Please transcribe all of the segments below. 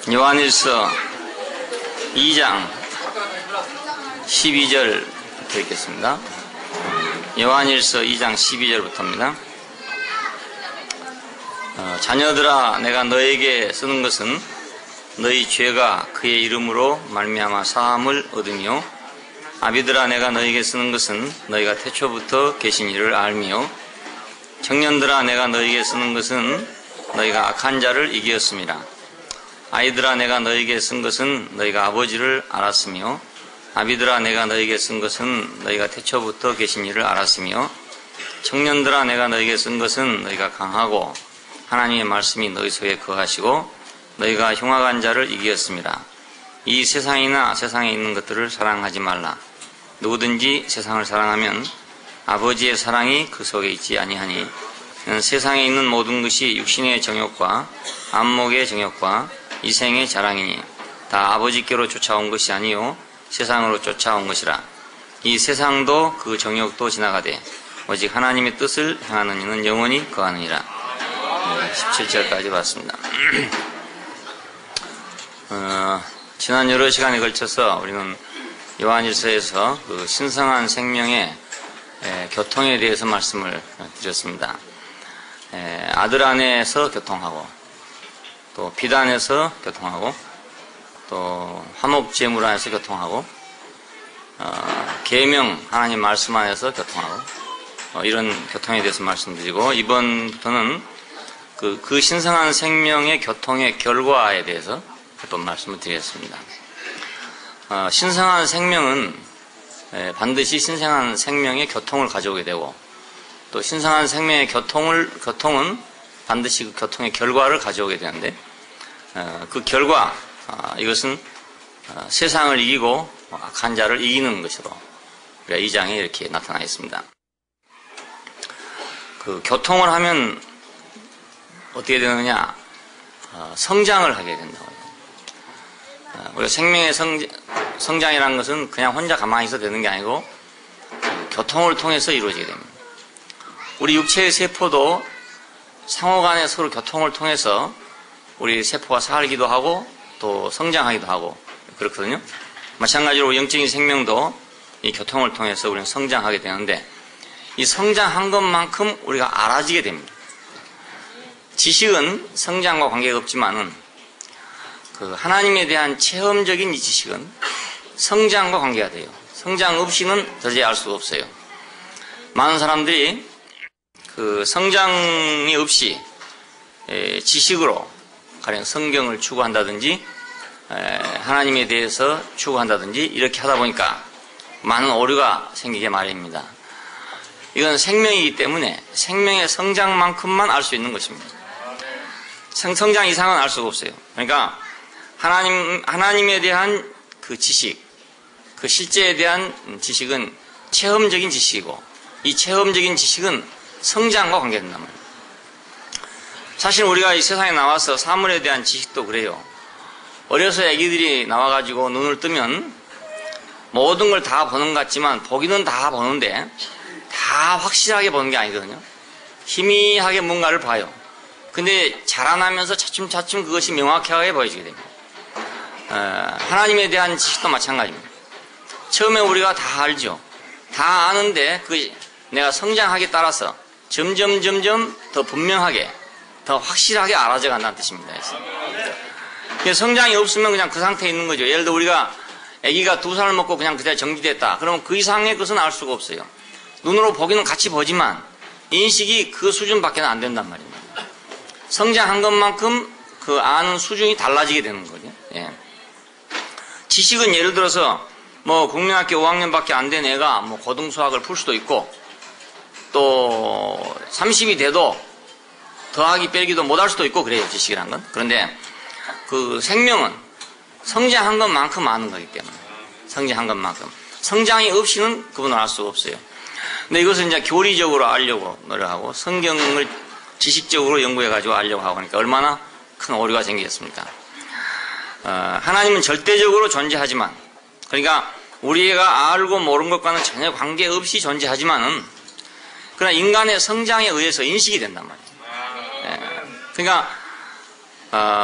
요한일서 2장 12절부터 읽겠습니다. 요한일서 2장 12절부터입니다. 자녀들아, 내가 너에게 쓰는 것은 너희 죄가 그의 이름으로 말미암아 사함을 얻으며, 아비들아, 내가 너에게 쓰는 것은 너희가 태초부터 계신 이를 알며, 청년들아, 내가 너에게 쓰는 것은 너희가 악한 자를 이기었습니다. 아이들아, 내가 너에게 쓴 것은 너희가 아버지를 알았으며, 아비들아, 내가 너에게 쓴 것은 너희가 태초부터 계신 이를 알았으며, 청년들아, 내가 너에게 쓴 것은 너희가 강하고 하나님의 말씀이 너희 속에 거하시고 너희가 흉악한 자를 이기었습니다. 이 세상이나 세상에 있는 것들을 사랑하지 말라. 누구든지 세상을 사랑하면 아버지의 사랑이 그 속에 있지 아니하니, 세상에 있는 모든 것이 육신의 정욕과 안목의 정욕과 이생의 자랑이니 다 아버지께로 쫓아온 것이 아니요 세상으로 쫓아온 것이라. 이 세상도 그 정욕도 지나가되 오직 하나님의 뜻을 행하는 이는 영원히 거하느니라. 17절까지 봤습니다. 지난 여러 시간에 걸쳐서 우리는 요한일서에서 그 신성한 생명의 교통에 대해서 말씀을 드렸습니다. 아들 안에서 교통하고, 또 빛 안에서 교통하고, 또 화목제물 안에서 교통하고, 계명 하나님 말씀 안에서 교통하고, 이런 교통에 대해서 말씀드리고, 이번부터는 그 신성한 생명의 교통의 결과에 대해서 또 말씀을 드리겠습니다. 신성한 생명은 반드시 신성한 생명의 교통을 가져오게 되고, 또 신성한 생명의 교통은 반드시 그 교통의 결과를 가져오게 되는데, 그 결과, 이것은 세상을 이기고 악한 자를 이기는 것으로 우리가 이 장에 이렇게 나타나 있습니다. 그 교통을 하면 어떻게 되느냐? 성장을 하게 된다고요. 우리가 생명의 성장이라는 것은 그냥 혼자 가만히 있어도 되는 게 아니고 교통을 통해서 이루어지게 됩니다. 우리 육체의 세포도 상호간에 서로 교통을 통해서 우리 세포가 살기도 하고 또 성장하기도 하고 그렇거든요. 마찬가지로 영적인 생명도 이 교통을 통해서 우리는 성장하게 되는데, 이 성장한 것만큼 우리가 알아지게 됩니다. 지식은 성장과 관계가 없지만은 그 하나님에 대한 체험적인 이 지식은 성장과 관계가 돼요. 성장 없이는 도저히 알 수가 없어요. 많은 사람들이 그 성장이 없이 지식으로 가령 성경을 추구한다든지 하나님에 대해서 추구한다든지 이렇게 하다 보니까 많은 오류가 생기게 마련입니다. 이건 생명이기 때문에 생명의 성장만큼만 알 수 있는 것입니다. 성장 이상은 알 수가 없어요. 그러니까 하나님에 대한 그 지식, 그 실제에 대한 지식은 체험적인 지식이고, 이 체험적인 지식은 성장과 관계된단 말이에요. 사실 우리가 이 세상에 나와서 사물에 대한 지식도 그래요. 어려서 애기들이 나와가지고 눈을 뜨면 모든 걸 다 보는 것 같지만 보기는 다 보는데 다 확실하게 보는 게 아니거든요. 희미하게 뭔가를 봐요. 근데 자라나면서 차츰차츰 그것이 명확하게 보여지게 됩니다. 하나님에 대한 지식도 마찬가지입니다. 처음에 우리가 다 알죠. 다 아는데 내가 성장하기에 따라서 점점 더 분명하게, 더 확실하게 알아져 간다는 뜻입니다. 성장이 없으면 그냥 그 상태에 있는 거죠. 예를 들어 우리가 아기가 2살을 먹고 그냥 그대로 정지됐다. 그러면 그 이상의 것은 알 수가 없어요. 눈으로 보기는 같이 보지만 인식이 그 수준밖에 안 된단 말입니다. 성장한 것만큼 그 아는 수준이 달라지게 되는 거죠. 예. 지식은 예를 들어서 뭐 국민학교 5학년밖에 안 된 애가 뭐 고등수학을 풀 수도 있고, 또 30이 돼도 더하기 빼기도 못할 수도 있고 그래요, 지식이란 건. 그런데 그 생명은 성장한 것만큼 아는 거기 때문에, 성장한 것만큼. 성장이 없이는 그분을 알 수가 없어요. 근데 이것을 이제 교리적으로 알려고 노력하고 성경을 지식적으로 연구해가지고 알려고 하고 하니까 얼마나 큰 오류가 생기겠습니까? 하나님은 절대적으로 존재하지만, 그러니까 우리가 알고 모르는 것과는 전혀 관계없이 존재하지만은, 그러나 인간의 성장에 의해서 인식이 된단 말이에요. 그러니까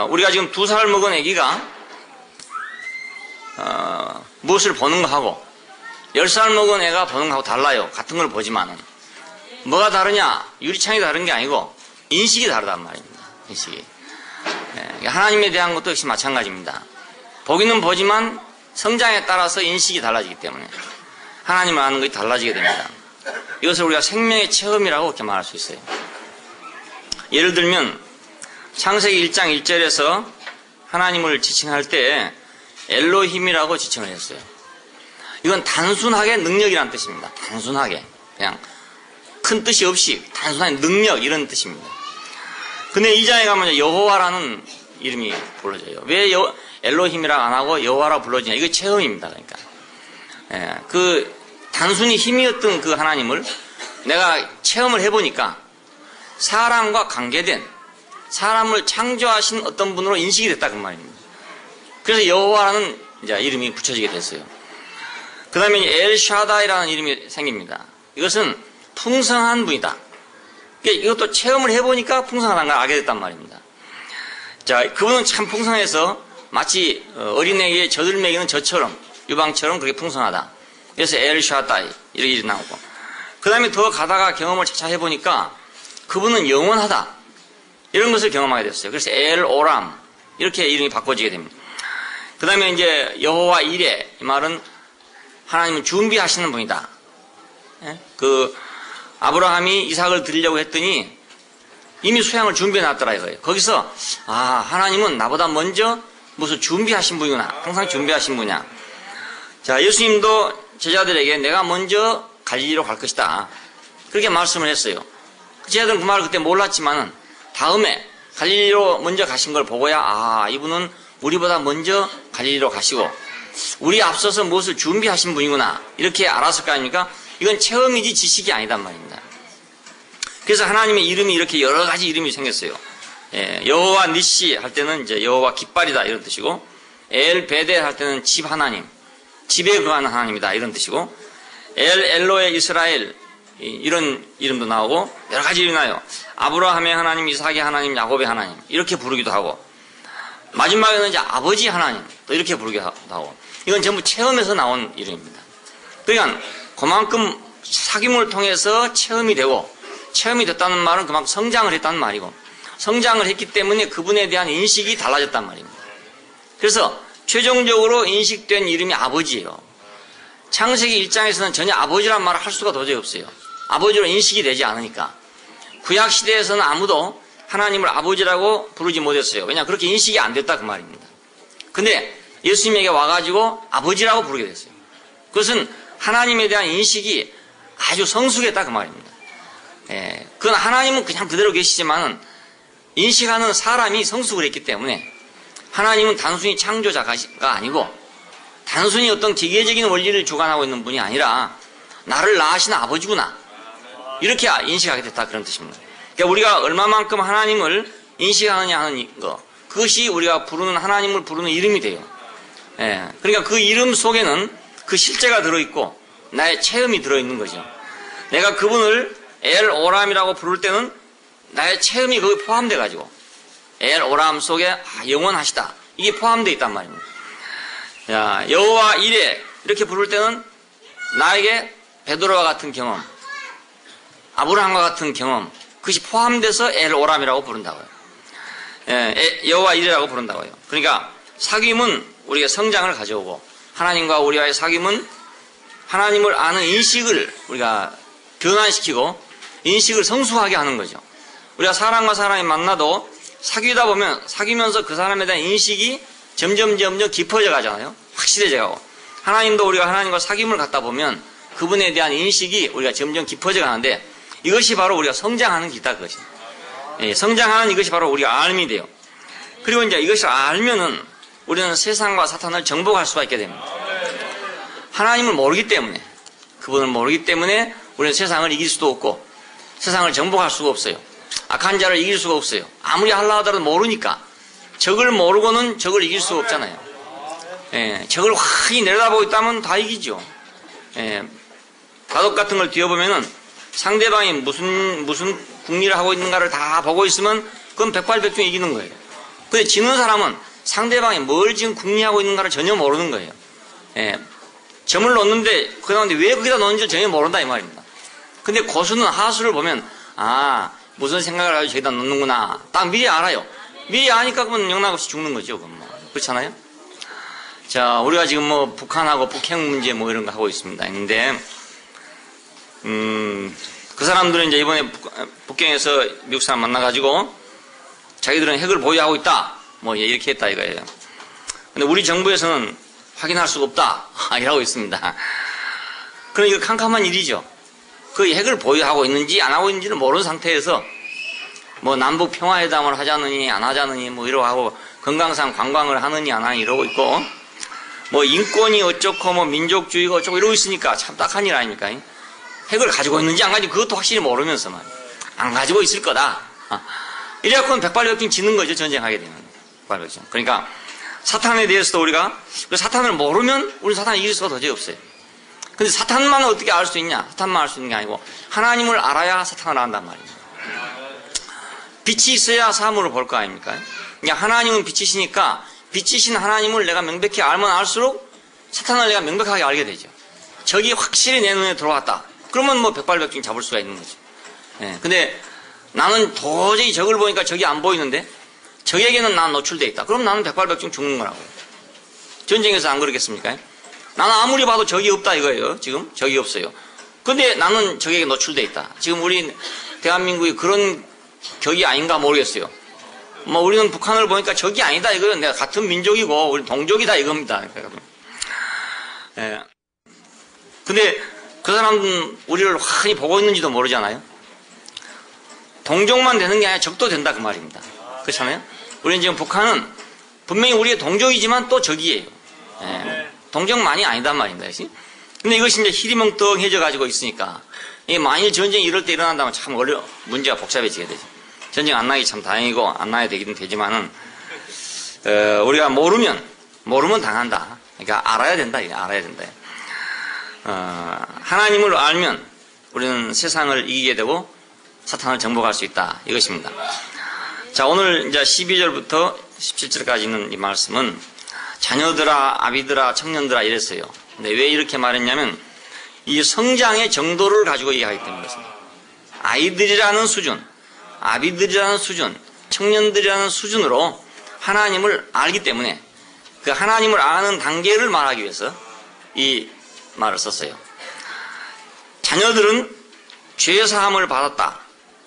우리가 지금 2살 먹은 아기가 무엇을 보는 거하고 10살 먹은 애가 보는 거하고 달라요. 같은 걸 보지만은. 뭐가 다르냐? 유리창이 다른 게 아니고 인식이 다르단 말입니다. 인식이. 하나님에 대한 것도 역시 마찬가지입니다. 보기는 보지만 성장에 따라서 인식이 달라지기 때문에 하나님을 아는 것이 달라지게 됩니다. 이것을 우리가 생명의 체험이라고 이렇게 말할 수 있어요. 예를 들면 창세기 1장 1절에서 하나님을 지칭할 때 엘로힘이라고 지칭을 했어요. 이건 단순하게 능력이라는 뜻입니다. 단순하게 그냥 큰 뜻이 없이 단순한 능력 이런 뜻입니다. 근데 이 장에 가면 여호와라는 이름이 불러져요. 왜 엘로힘이라고 안 하고 여호와라 불러지냐? 이거 체험입니다. 그러니까 그 단순히 힘이었던 그 하나님을 내가 체험을 해보니까 사람과 관계된 사람을 창조하신 어떤 분으로 인식이 됐다 그 말입니다. 그래서 여호와라는 이제 이름이 붙여지게 됐어요. 그 다음에 엘샤다이라는 이름이 생깁니다. 이것은 풍성한 분이다. 이것도 체험을 해보니까 풍성하다는 걸 알게 됐단 말입니다. 자, 그분은 참 풍성해서 마치 어린애에게 젖을 먹이는 젖처럼 유방처럼 그렇게 풍성하다. 그래서 엘샤다이 이렇게 이름이 나오고 그 다음에 더 가다가 경험을 차차 해보니까 그분은 영원하다. 이런 것을 경험하게 됐어요. 그래서 엘오람 이렇게 이름이 바꿔지게 됩니다. 그 다음에 이제 여호와 이레 이 말은 하나님은 준비하시는 분이다. 그 아브라함이 이삭을 드리려고 했더니 이미 수양을 준비해 놨더라 이거예요. 거기서 하나님은 나보다 먼저 무슨 준비하신 분이구나. 항상 준비하신 분이야. 자, 예수님도 제자들에게 내가 먼저 갈릴리로 갈 것이다. 그렇게 말씀을 했어요. 제자들은 그 말을 그때 몰랐지만은 다음에 갈릴리로 먼저 가신 걸 보고야 이분은 우리보다 먼저 갈릴리로 가시고 우리 앞서서 무엇을 준비하신 분이구나 이렇게 알았을 거 아닙니까? 이건 체험이지 지식이 아니단 말입니다. 그래서 하나님의 이름이 이렇게 여러 가지 이름이 생겼어요. 여호와 니시 할 때는 이제 여호와 깃발이다 이런 뜻이고 엘 베델 할 때는 집 하나님, 집에 거하는 하나님이다 이런 뜻이고 엘 엘로에 이스라엘 이런 이름도 나오고 여러 가지 이름이 나요. 아브라함의 하나님, 이삭의 하나님, 야곱의 하나님 이렇게 부르기도 하고 마지막에는 이제 아버지 하나님 또 이렇게 부르기도 하고 이건 전부 체험에서 나온 이름입니다. 그러니까 그만큼 사귐을 통해서 체험이 되고 체험이 됐다는 말은 그만큼 성장을 했다는 말이고 성장을 했기 때문에 그분에 대한 인식이 달라졌단 말입니다. 그래서 최종적으로 인식된 이름이 아버지예요. 창세기 1장에서는 전혀 아버지란 말을 할 수가 도저히 없어요. 아버지로 인식이 되지 않으니까. 구약시대에서는 아무도 하나님을 아버지라고 부르지 못했어요. 왜냐 그렇게 인식이 안 됐다 그 말입니다. 근데 예수님에게 와가지고 아버지라고 부르게 됐어요. 그것은 하나님에 대한 인식이 아주 성숙했다 그 말입니다. 그건 하나님은 그냥 그대로 계시지만은 인식하는 사람이 성숙을 했기 때문에 하나님은 단순히 창조자가 아니고 단순히 어떤 기계적인 원리를 주관하고 있는 분이 아니라 나를 낳으신 아버지구나 이렇게 인식하게 됐다 그런 뜻입니다. 그러니까 우리가 얼마만큼 하나님을 인식하느냐 하는 거 그것이 우리가 부르는 하나님을 부르는 이름이 돼요. 그러니까 그 이름 속에는 그 실제가 들어있고 나의 체험이 들어있는 거죠. 내가 그분을 엘 오람이라고 부를 때는 나의 체험이 거기 포함돼 가지고 엘 오람 속에 영원하시다 이게 포함되어 있단 말입니다. 여호와 이레 이렇게 부를 때는 나에게 베드로와 같은 경험 아브라함과 같은 경험 그것이 포함돼서 엘 오람이라고 부른다고요. 여호와 이레라고 부른다고요. 그러니까 사귐은 우리가 성장을 가져오고 하나님과 우리와의 사귐은 하나님을 아는 인식을 우리가 변화시키고 인식을 성숙하게 하는 거죠. 우리가 사람과 사람이 만나도 사귀다 보면 사귀면서 그 사람에 대한 인식이 점점 깊어져 가잖아요. 확실해져 가고 하나님도 우리가 하나님과 사귐을 갖다 보면 그분에 대한 인식이 우리가 점점 깊어져 가는데 이것이 바로 우리가 성장하는 기다 그것이. 성장하는 이것이 바로 우리가 알미 돼요. 그리고 이제 이것을 알면은 우리는 세상과 사탄을 정복할 수가 있게 됩니다. 하나님을 모르기 때문에 그분을 모르기 때문에 우리는 세상을 이길 수도 없고 세상을 정복할 수가 없어요. 악한 자를 이길 수가 없어요. 아무리 하려 하더라도 모르니까 적을 모르고는 적을 이길 수가 없잖아요. 적을 확히 내려다보고 있다면 다 이기죠. 바둑 같은 걸 뒤어보면은 상대방이 무슨 국리를 하고 있는가를 다 보고 있으면 그건 백발백중 이기는 거예요. 근데 지는 사람은 상대방이 뭘 지금 궁리하고 있는가를 전혀 모르는 거예요. 예. 점을 놓는데, 그 다음에 왜 거기다 놓는지 전혀 모른다, 이 말입니다. 근데 고수는 하수를 보면, 무슨 생각을 하고 저기다 놓는구나. 딱 미리 알아요. 미리 아니까 그러면 영락없이 죽는 거죠, 그건 뭐. 그렇잖아요? 자, 우리가 지금 뭐 북한하고 북핵 문제 뭐 이런 거 하고 있습니다. 근데, 그 사람들은 이제 이번에 북경에서 미국 사람 만나가지고 자기들은 핵을 보유하고 있다. 뭐 이렇게 했다 이거예요. 근데 우리 정부에서는 확인할 수가 없다. 이라고 있습니다. 그럼 이거 캄캄한 일이죠. 그 핵을 보유하고 있는지 안 하고 있는지는 모르는 상태에서 뭐 남북 평화회담을 하자느니 안 하자느니 뭐 이러고 하고 건강상 관광을 하느니 안 하느니 이러고 있고 뭐 인권이 어쩌고 뭐 민족주의가 어쩌고 이러고 있으니까 참 딱한 일 아닙니까? 핵을 가지고 있는지 안 가지고 그것도 확실히 모르면서 말이야. 안 가지고 있을 거다. 이래갖고는 백발백중 지는 거죠. 전쟁하게 되면. 백발백중. 그러니까 사탄에 대해서도 우리가 사탄을 모르면 우리 사탄을 이길 수가 도저히 없어요. 근데 사탄만 어떻게 알 수 있냐? 사탄만 알 수 있는 게 아니고 하나님을 알아야 사탄을 안단 말이에요. 빛이 있어야 사물을 볼 거 아닙니까? 그러니까 하나님은 빛이시니까 빛이신 하나님을 내가 명백히 알면 알수록 사탄을 내가 명백하게 알게 되죠. 적이 확실히 내 눈에 들어왔다. 그러면 뭐 백발백중 잡을 수가 있는 거죠. 예. 근데 나는 도저히 적을 보니까 적이 안 보이는데 적에게는 난 노출돼 있다. 그럼 나는 백발백중 죽는 거라고. 전쟁에서 안 그렇겠습니까? 나는 아무리 봐도 적이 없다 이거예요. 지금 적이 없어요. 근데 나는 적에게 노출돼 있다. 지금 우리 대한민국이 그런 격이 아닌가 모르겠어요. 뭐 우리는 북한을 보니까 적이 아니다 이거예요. 내가 같은 민족이고 우리 동족이다 이겁니다. 예. 근데 그 사람은 우리를 환히 보고 있는지도 모르잖아요. 동족만 되는 게 아니라 적도 된다 그 말입니다. 그렇잖아요. 우리는 지금 북한은 분명히 우리의 동족이지만 또 적이에요. 예. 동족만이 아니단 말입니다. 그치? 근데 이것이 이제 희리멍텅해져 가지고 있으니까 이게 만일 전쟁이 이럴 때 일어난다면 참 문제가 복잡해지게 되죠. 전쟁 안 나기 참 다행이고 안 나야 되긴 되지만은 우리가 모르면 당한다. 그러니까 알아야 된다. 알아야 된다. 하나님을 알면 우리는 세상을 이기게 되고 사탄을 정복할 수 있다. 이것입니다. 자, 오늘 이제 12절부터 17절까지 있는 이 말씀은 자녀들아, 아비들아, 청년들아 이랬어요. 근데 왜 이렇게 말했냐면 이 성장의 정도를 가지고 얘기하기 때문에 그렇습니다. 아이들이라는 수준, 아비들이라는 수준, 청년들이라는 수준으로 하나님을 알기 때문에 그 하나님을 아는 단계를 말하기 위해서 이 말을 썼어요. 자녀들은 죄사함을 받았다.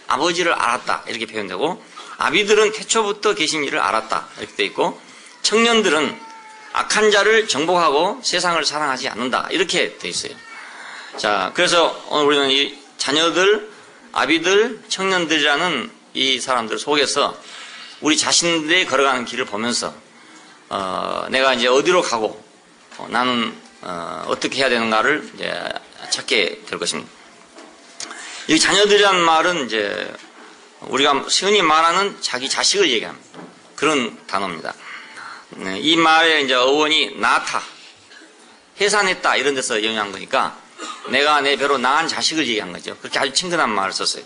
아버지를 알았다. 이렇게 표현되고 아비들은 태초부터 계신 이를 알았다. 이렇게 되어 있고 청년들은 악한 자를 정복하고 세상을 사랑하지 않는다. 이렇게 되어 있어요. 자, 그래서 오늘 우리는 이 자녀들, 아비들, 청년들이라는 이 사람들 속에서 우리 자신들이 걸어가는 길을 보면서 내가 이제 어디로 가고 나는 어떻게 해야 되는가를 이제 찾게 될 것입니다. 이 자녀들이라는 말은 이제 우리가 흔히 말하는 자기 자식을 얘기합니다. 그런 단어입니다. 이 말의 이제 어원이 낳다, 해산했다 이런 데서 영향한 거니까 내가 내 배로 낳은 자식을 얘기한 거죠. 그렇게 아주 친근한 말을 썼어요.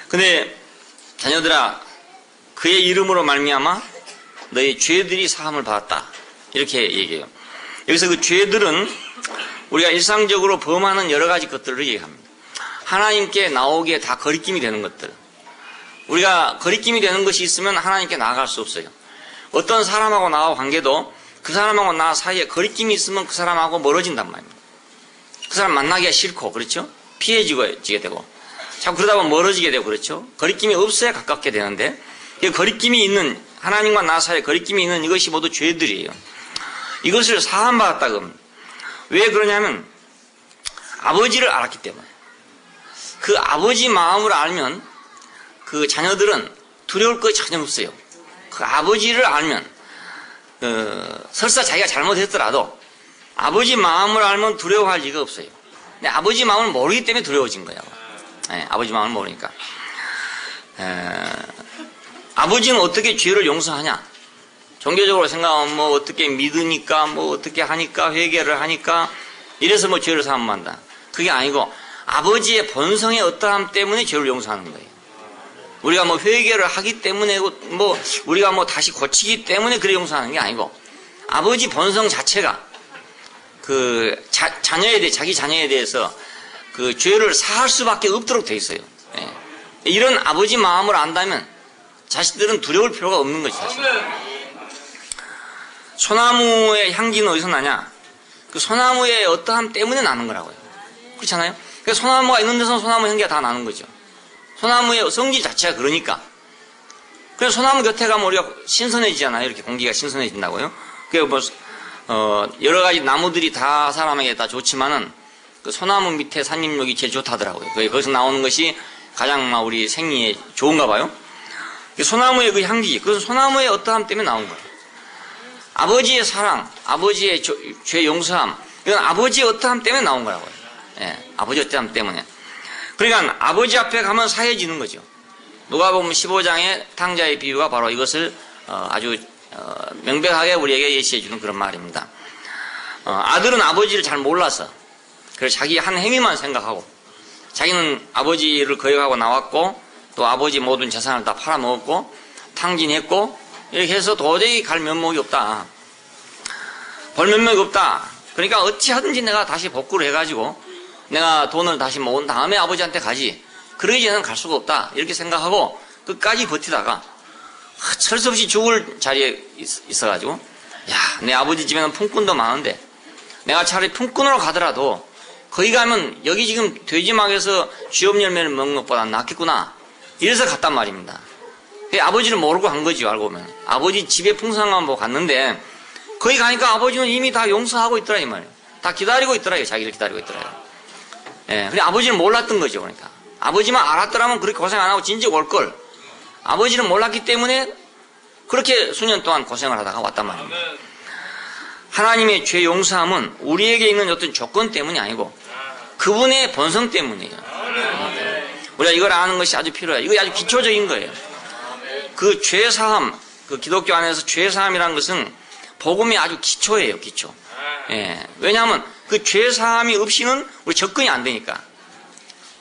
근데 자녀들아 그의 이름으로 말미암아 너희 죄들이 사함을 받았다 이렇게 얘기해요. 여기서 그 죄들은 우리가 일상적으로 범하는 여러 가지 것들을 얘기합니다. 하나님께 나오기에 다 거리낌이 되는 것들. 우리가 거리낌이 되는 것이 있으면 하나님께 나아갈 수 없어요. 어떤 사람하고 나와 관계도 그 사람하고 나 사이에 거리낌이 있으면 그 사람하고 멀어진단 말입니다. 그 사람 만나기가 싫고 그렇죠? 피해지게 되고 자꾸 그러다 보면 멀어지게 되고 그렇죠? 거리낌이 없어야 가깝게 되는데 그 거리낌이 있는 하나님과 나 사이에 거리낌이 있는 이것이 모두 죄들이에요. 이것을 사함받았다 그럽니다. 왜 그러냐면 아버지를 알았기 때문에 그 아버지 마음을 알면 그 자녀들은 두려울 거 전혀 없어요. 그 아버지를 알면 설사 자기가 잘못했더라도 아버지 마음을 알면 두려워할 리가 없어요. 근데 아버지 마음을 모르기 때문에 두려워진 거예요. 네, 아버지 마음을 모르니까. 아버지는 어떻게 죄를 용서하냐? 종교적으로 생각하면 뭐 어떻게 믿으니까 뭐 어떻게 하니까 회개를 하니까 이래서 뭐 죄를 사함한다. 그게 아니고 아버지의 본성의 어떠함 때문에 죄를 용서하는 거예요. 우리가 뭐 회개를 하기 때문에 뭐 우리가 뭐 다시 고치기 때문에 그래 용서하는 게 아니고 아버지 본성 자체가 그 자기 자녀에 대해서 그 죄를 사할 수밖에 없도록 돼 있어요. 예. 이런 아버지 마음을 안다면 자식들은 두려울 필요가 없는 것이 사실. 소나무의 향기는 어디서 나냐? 그 소나무의 어떠함 때문에 나는 거라고요. 그렇잖아요? 그러니까 소나무가 있는 데서 소나무 향기가 다 나는 거죠. 소나무의 성질 자체가 그러니까. 그래서 소나무 곁에 가면 우리가 신선해지잖아요. 이렇게 공기가 신선해진다고요. 그 뭐 여러 가지 나무들이 다 사람에게 다 좋지만은 그 소나무 밑에 산림욕이 제일 좋다더라고요. 거기서 나오는 것이 가장 우리 생리에 좋은가 봐요. 소나무의 그 향기, 그것은 소나무의 어떠함 때문에 나온 거예요. 아버지의 사랑, 아버지의 죄 용서함, 이건 아버지의 어떠함 때문에 나온 거라고요. 예, 아버지의 어떠함 때문에. 그러니까 아버지 앞에 가면 사해지는 거죠. 누가복음 15장의 탕자의 비유가 바로 이것을 아주 명백하게 우리에게 예시해 주는 그런 말입니다. 아들은 아버지를 잘 몰라서 그래서 자기 한 행위만 생각하고 자기는 아버지를 거역하고 나왔고 또 아버지 모든 재산을 다 팔아먹었고 탕진했고 이렇게 해서 도저히 갈 면목이 없다. 볼 면목이 없다. 그러니까 어찌하든지 내가 다시 복구를 해가지고 내가 돈을 다시 모은 다음에 아버지한테 가지. 그러기 전에는 갈 수가 없다. 이렇게 생각하고 끝까지 버티다가 철수 없이 죽을 자리에 있어가지고 야, 내 아버지 집에는 품꾼도 많은데 내가 차라리 품꾼으로 가더라도 거기 가면 여기 지금 돼지막에서 쥐업 열매를 먹는 것보다 낫겠구나. 이래서 갔단 말입니다. 아버지를 모르고 간 거지, 알고 보면. 아버지 집에 풍성함 보고 갔는데 거기 가니까 아버지는 이미 다 용서하고 있더라 이 말이에요. 다 기다리고 있더라, 자기를 기다리고 있더라. 예, 근데 아버지는 몰랐던 거죠, 그러니까. 아버지만 알았더라면 그렇게 고생 안 하고 진즉 올 걸. 아버지는 몰랐기 때문에 그렇게 수년 동안 고생을 하다가 왔단 말입니다. 하나님의 죄 용서함은 우리에게 있는 어떤 조건 때문이 아니고 그분의 본성 때문이에요. 우리가 이걸 아는 것이 아주 필요해요. 이거 아주 기초적인 거예요. 그 죄사함, 그 기독교 안에서 죄사함이라는 것은 복음이 아주 기초예요, 기초. 예, 왜냐하면 그 죄사함이 없이는 우리 접근이 안 되니까.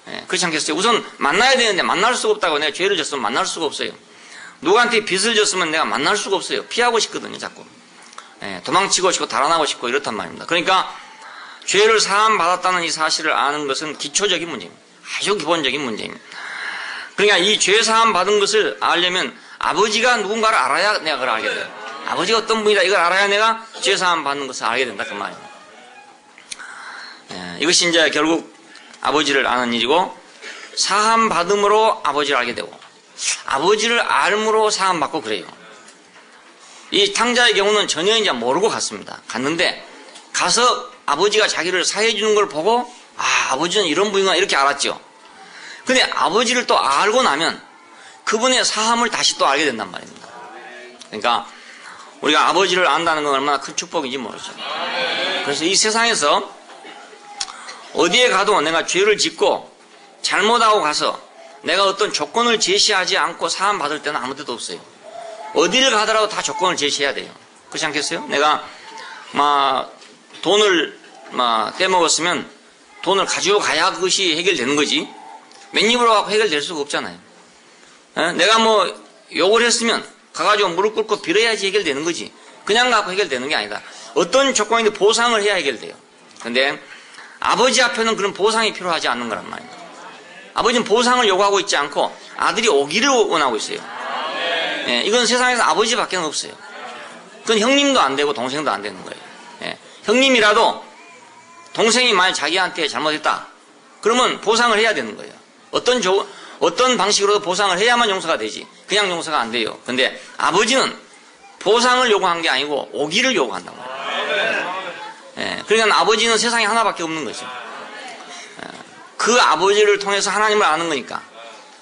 예, 그렇지 않겠어요? 우선 만나야 되는데 만날 수가 없다고 내가 죄를 졌으면 만날 수가 없어요. 누구한테 빚을 졌으면 내가 만날 수가 없어요. 피하고 싶거든요, 자꾸. 예, 도망치고 싶고 달아나고 싶고 이렇단 말입니다. 그러니까 죄를 사함 받았다는 이 사실을 아는 것은 기초적인 문제입니다. 아주 기본적인 문제입니다. 그러니까 이 죄 사함 받은 것을 알려면 아버지가 누군가를 알아야 내가 그걸 알게 돼요. 아버지가 어떤 분이다 이걸 알아야 내가 죄 사함 받는 것을 알게 된다 그 말이에요. 예, 이것이 이제 결국 아버지를 아는 일이고 사함 받음으로 아버지를 알게 되고 아버지를 알므로 사함 받고 그래요. 이 탕자의 경우는 전혀 이제 모르고 갔습니다. 갔는데 가서 아버지가 자기를 사해 주는 걸 보고 아, 아버지는 이런 분이구나 이렇게 알았죠. 근데 아버지를 또 알고 나면 그분의 사함을 다시 또 알게 된단 말입니다. 그러니까 우리가 아버지를 안다는 건 얼마나 큰 축복인지 모르죠. 그래서 이 세상에서 어디에 가도 내가 죄를 짓고 잘못하고 가서 내가 어떤 조건을 제시하지 않고 사함 받을 때는 아무 데도 없어요. 어디를 가더라도 다 조건을 제시해야 돼요. 그렇지 않겠어요? 내가 돈을 떼먹었으면 돈을 가지고 가야 그것이 해결되는 거지. 맨입으로 갖고 해결될 수가 없잖아요. 내가 욕을 했으면 가가지고 무릎 꿇고 빌어야지 해결되는 거지. 그냥 갖고 해결되는 게 아니다. 어떤 조건인데 보상을 해야 해결돼요. 근데 아버지 앞에는 그런 보상이 필요하지 않는 거란 말이에요. 아버지는 보상을 요구하고 있지 않고 아들이 오기를 원하고 있어요. 예, 이건 세상에서 아버지밖에 없어요. 그건 형님도 안 되고 동생도 안 되는 거예요. 예, 형님이라도 동생이 만약 자기한테 잘못했다. 그러면 보상을 해야 되는 거예요. 어떤 방식으로도 보상을 해야만 용서가 되지. 그냥 용서가 안 돼요. 근데 아버지는 보상을 요구한 게 아니고 오기를 요구한단 말이에요. 예, 그러니까 아버지는 세상에 하나밖에 없는 거죠. 예, 그 아버지를 통해서 하나님을 아는 거니까.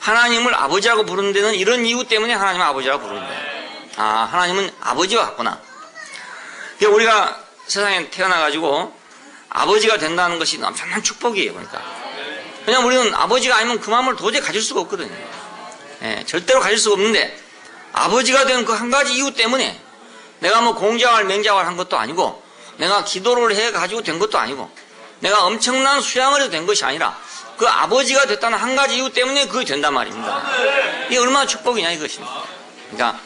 하나님을 아버지라고 부르는 데는 이런 이유 때문에 하나님을 아버지라고 부르는 거예요. 아, 하나님은 아버지와 같구나. 그러니까 우리가 세상에 태어나가지고 아버지가 된다는 것이 엄청난 축복이에요. 그러니까. 왜냐면 우리는 아버지가 아니면 그 마음을 도저히 가질 수가 없거든요. 예, 절대로 가질 수가 없는데 아버지가 된 그 한 가지 이유 때문에 내가 공자활 맹자활 한 것도 아니고 내가 기도를 해가지고 된 것도 아니고 내가 엄청난 수양을 해도 된 것이 아니라 그 아버지가 됐다는 한 가지 이유 때문에 그게 된단 말입니다. 이게 얼마나 축복이냐 이것이. 그러니까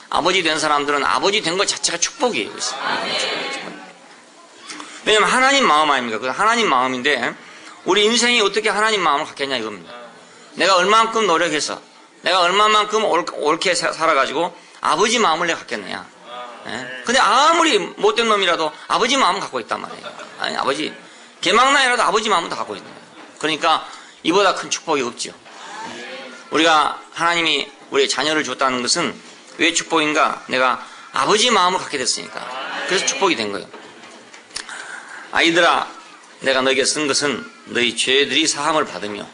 아버지 된 사람들은 아버지 된 것 자체가 축복이에요. 왜냐면 하나님 마음 아닙니까? 그 하나님 마음인데 우리 인생이 어떻게 하나님 마음을 갖겠냐 이겁니다. 내가 얼마만큼 노력해서 내가 얼마만큼 옳게 살아가지고 아버지 마음을 내가 갖겠느냐. 예? 근데 아무리 못된 놈이라도 아버지 마음은 갖고 있단 말이에요. 아니, 아버지 개망나이라도 아버지 마음은 다 갖고 있는 거예요. 그러니까 이보다 큰 축복이 없죠. 우리가 하나님이 우리 자녀를 줬다는 것은 왜 축복인가? 내가 아버지 마음을 갖게 됐으니까. 그래서 축복이 된 거예요. 아이들아, 내가 너에게 쓴 것은 너희 죄들이 사함을 받으며,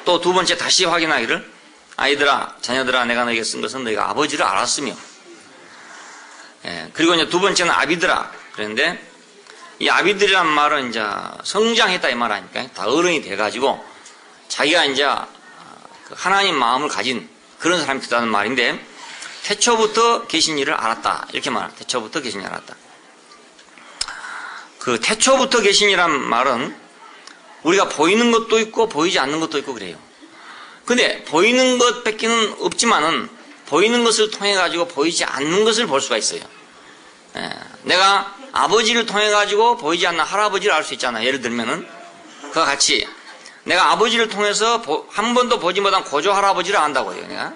또 두 번째 다시 확인하기를, 아이들아, 자녀들아, 내가 너에게 쓴 것은 너희가 아버지를 알았으며, 예, 그리고 이제 두 번째는 아비들아. 그런데 이 아비들이란 말은 이제 성장했다 이 말 아닙니까? 다 어른이 돼가지고 자기가 이제 하나님 마음을 가진 그런 사람이 됐다는 말인데, 태초부터 계신 이를 알았다 이렇게 말합니다. 태초부터 계신 이를 알았다. 그 태초부터 계신 이란 말은 우리가 보이는 것도 있고 보이지 않는 것도 있고 그래요. 근데 보이는 것 뺏기는 없지만은 보이는 것을 통해 가지고 보이지 않는 것을 볼 수가 있어요. 예, 내가 아버지를 통해 가지고 보이지 않는 할아버지를 알 수 있잖아요. 예를 들면은 그와 같이 내가 아버지를 통해서 한 번도 보지 못한 고조 할아버지를 안다고 해요. 내가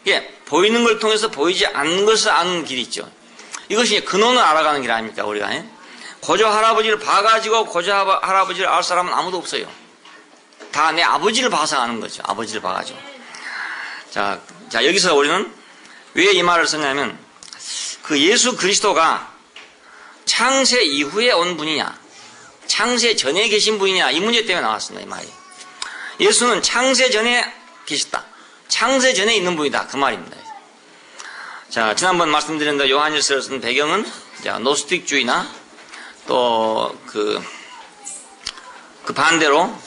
예, 보이는 걸 통해서 보이지 않는 것을 아는 길이 있죠. 이것이 근원을 알아가는 길 아닙니까 우리가? 예? 고조 할아버지를 봐가지고 고조 할아버지를 알 사람은 아무도 없어요. 다 내 아버지를 봐서 아는 거죠. 아버지를 봐가지고. 자, 여기서 우리는 왜 이 말을 썼냐면, 그 예수 그리스도가 창세 이후에 온 분이냐, 창세 전에 계신 분이냐, 이 문제 때문에 나왔습니다. 이 말이. 예수는 창세 전에 계셨다. 창세 전에 있는 분이다. 그 말입니다. 자, 지난번 말씀드린 요한일서를 쓴 배경은 노스틱주의나 또 그 반대로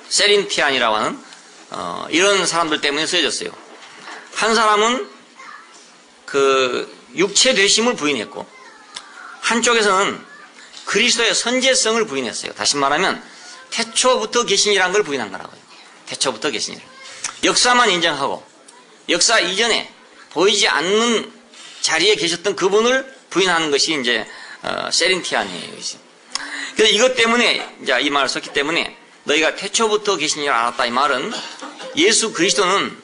세린티안이라고 하는 이런 사람들 때문에 쓰여졌어요. 한 사람은 그 육체 되심을 부인했고, 한쪽에서는 그리스도의 선제성을 부인했어요. 다시 말하면 태초부터 계신이라는 걸 부인한 거라고요. 태초부터 계신이라. 역사만 인정하고 역사 이전에 보이지 않는 자리에 계셨던 그분을 부인하는 것이 이제 세린티안이에요. 그래서 이것 때문에 이제 이 말을 썼기 때문에 너희가 태초부터 계신 줄 알았다 이 말은, 예수 그리스도는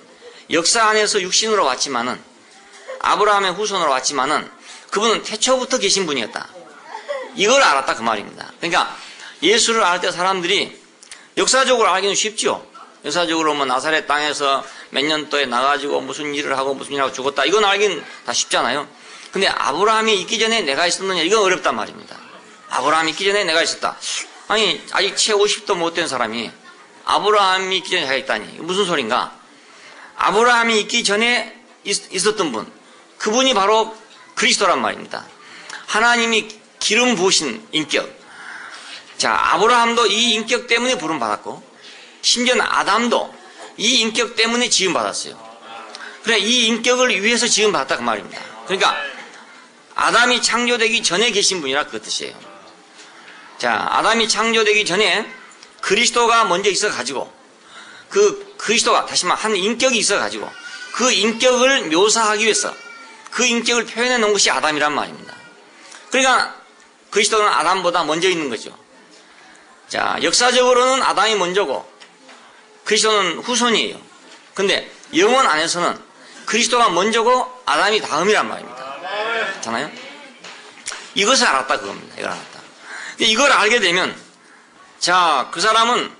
역사 안에서 육신으로 왔지만은, 아브라함의 후손으로 왔지만은 그분은 태초부터 계신 분이었다. 이걸 알았다 그 말입니다. 그러니까 예수를 알 때 사람들이 역사적으로 알기는 쉽죠. 역사적으로 뭐 나사렛 땅에서 몇 년도에 나가지고 무슨 일을 하고 무슨 일을 하고 죽었다, 이건 알기는 다 쉽잖아요. 근데 아브라함이 있기 전에 내가 있었느냐, 이건 어렵단 말입니다. 아브라함이 있기 전에 내가 있었다. 아니, 아직 채 50도 못 된 사람이 아브라함이 있기 전에 내가 있다니, 무슨 소린가? 아브라함이 있기 전에 있었던 분, 그분이 바로 그리스도란 말입니다. 하나님이 기름 부으신 인격. 자, 아브라함도 이 인격 때문에 부름 받았고, 심지어는 아담도 이 인격 때문에 지음 받았어요. 그래, 이 인격을 위해서 지음 받았다 그 말입니다. 그러니까 아담이 창조되기 전에 계신 분이라 그 뜻이에요. 자, 아담이 창조되기 전에 그리스도가 먼저 있어가지고, 그 그리스도가 다시 말하면 한 인격이 있어가지고 그 인격을 묘사하기 위해서 그 인격을 표현해 놓은 것이 아담이란 말입니다. 그러니까 그리스도는 아담보다 먼저 있는 거죠. 자, 역사적으로는 아담이 먼저고 그리스도는 후손이에요. 근데 영원 안에서는 그리스도가 먼저고 아담이 다음이란 말입니다. 그렇잖아요? 이것을 알았다 그겁니다. 이걸 알았다. 근데 이걸 알게 되면, 자, 그 사람은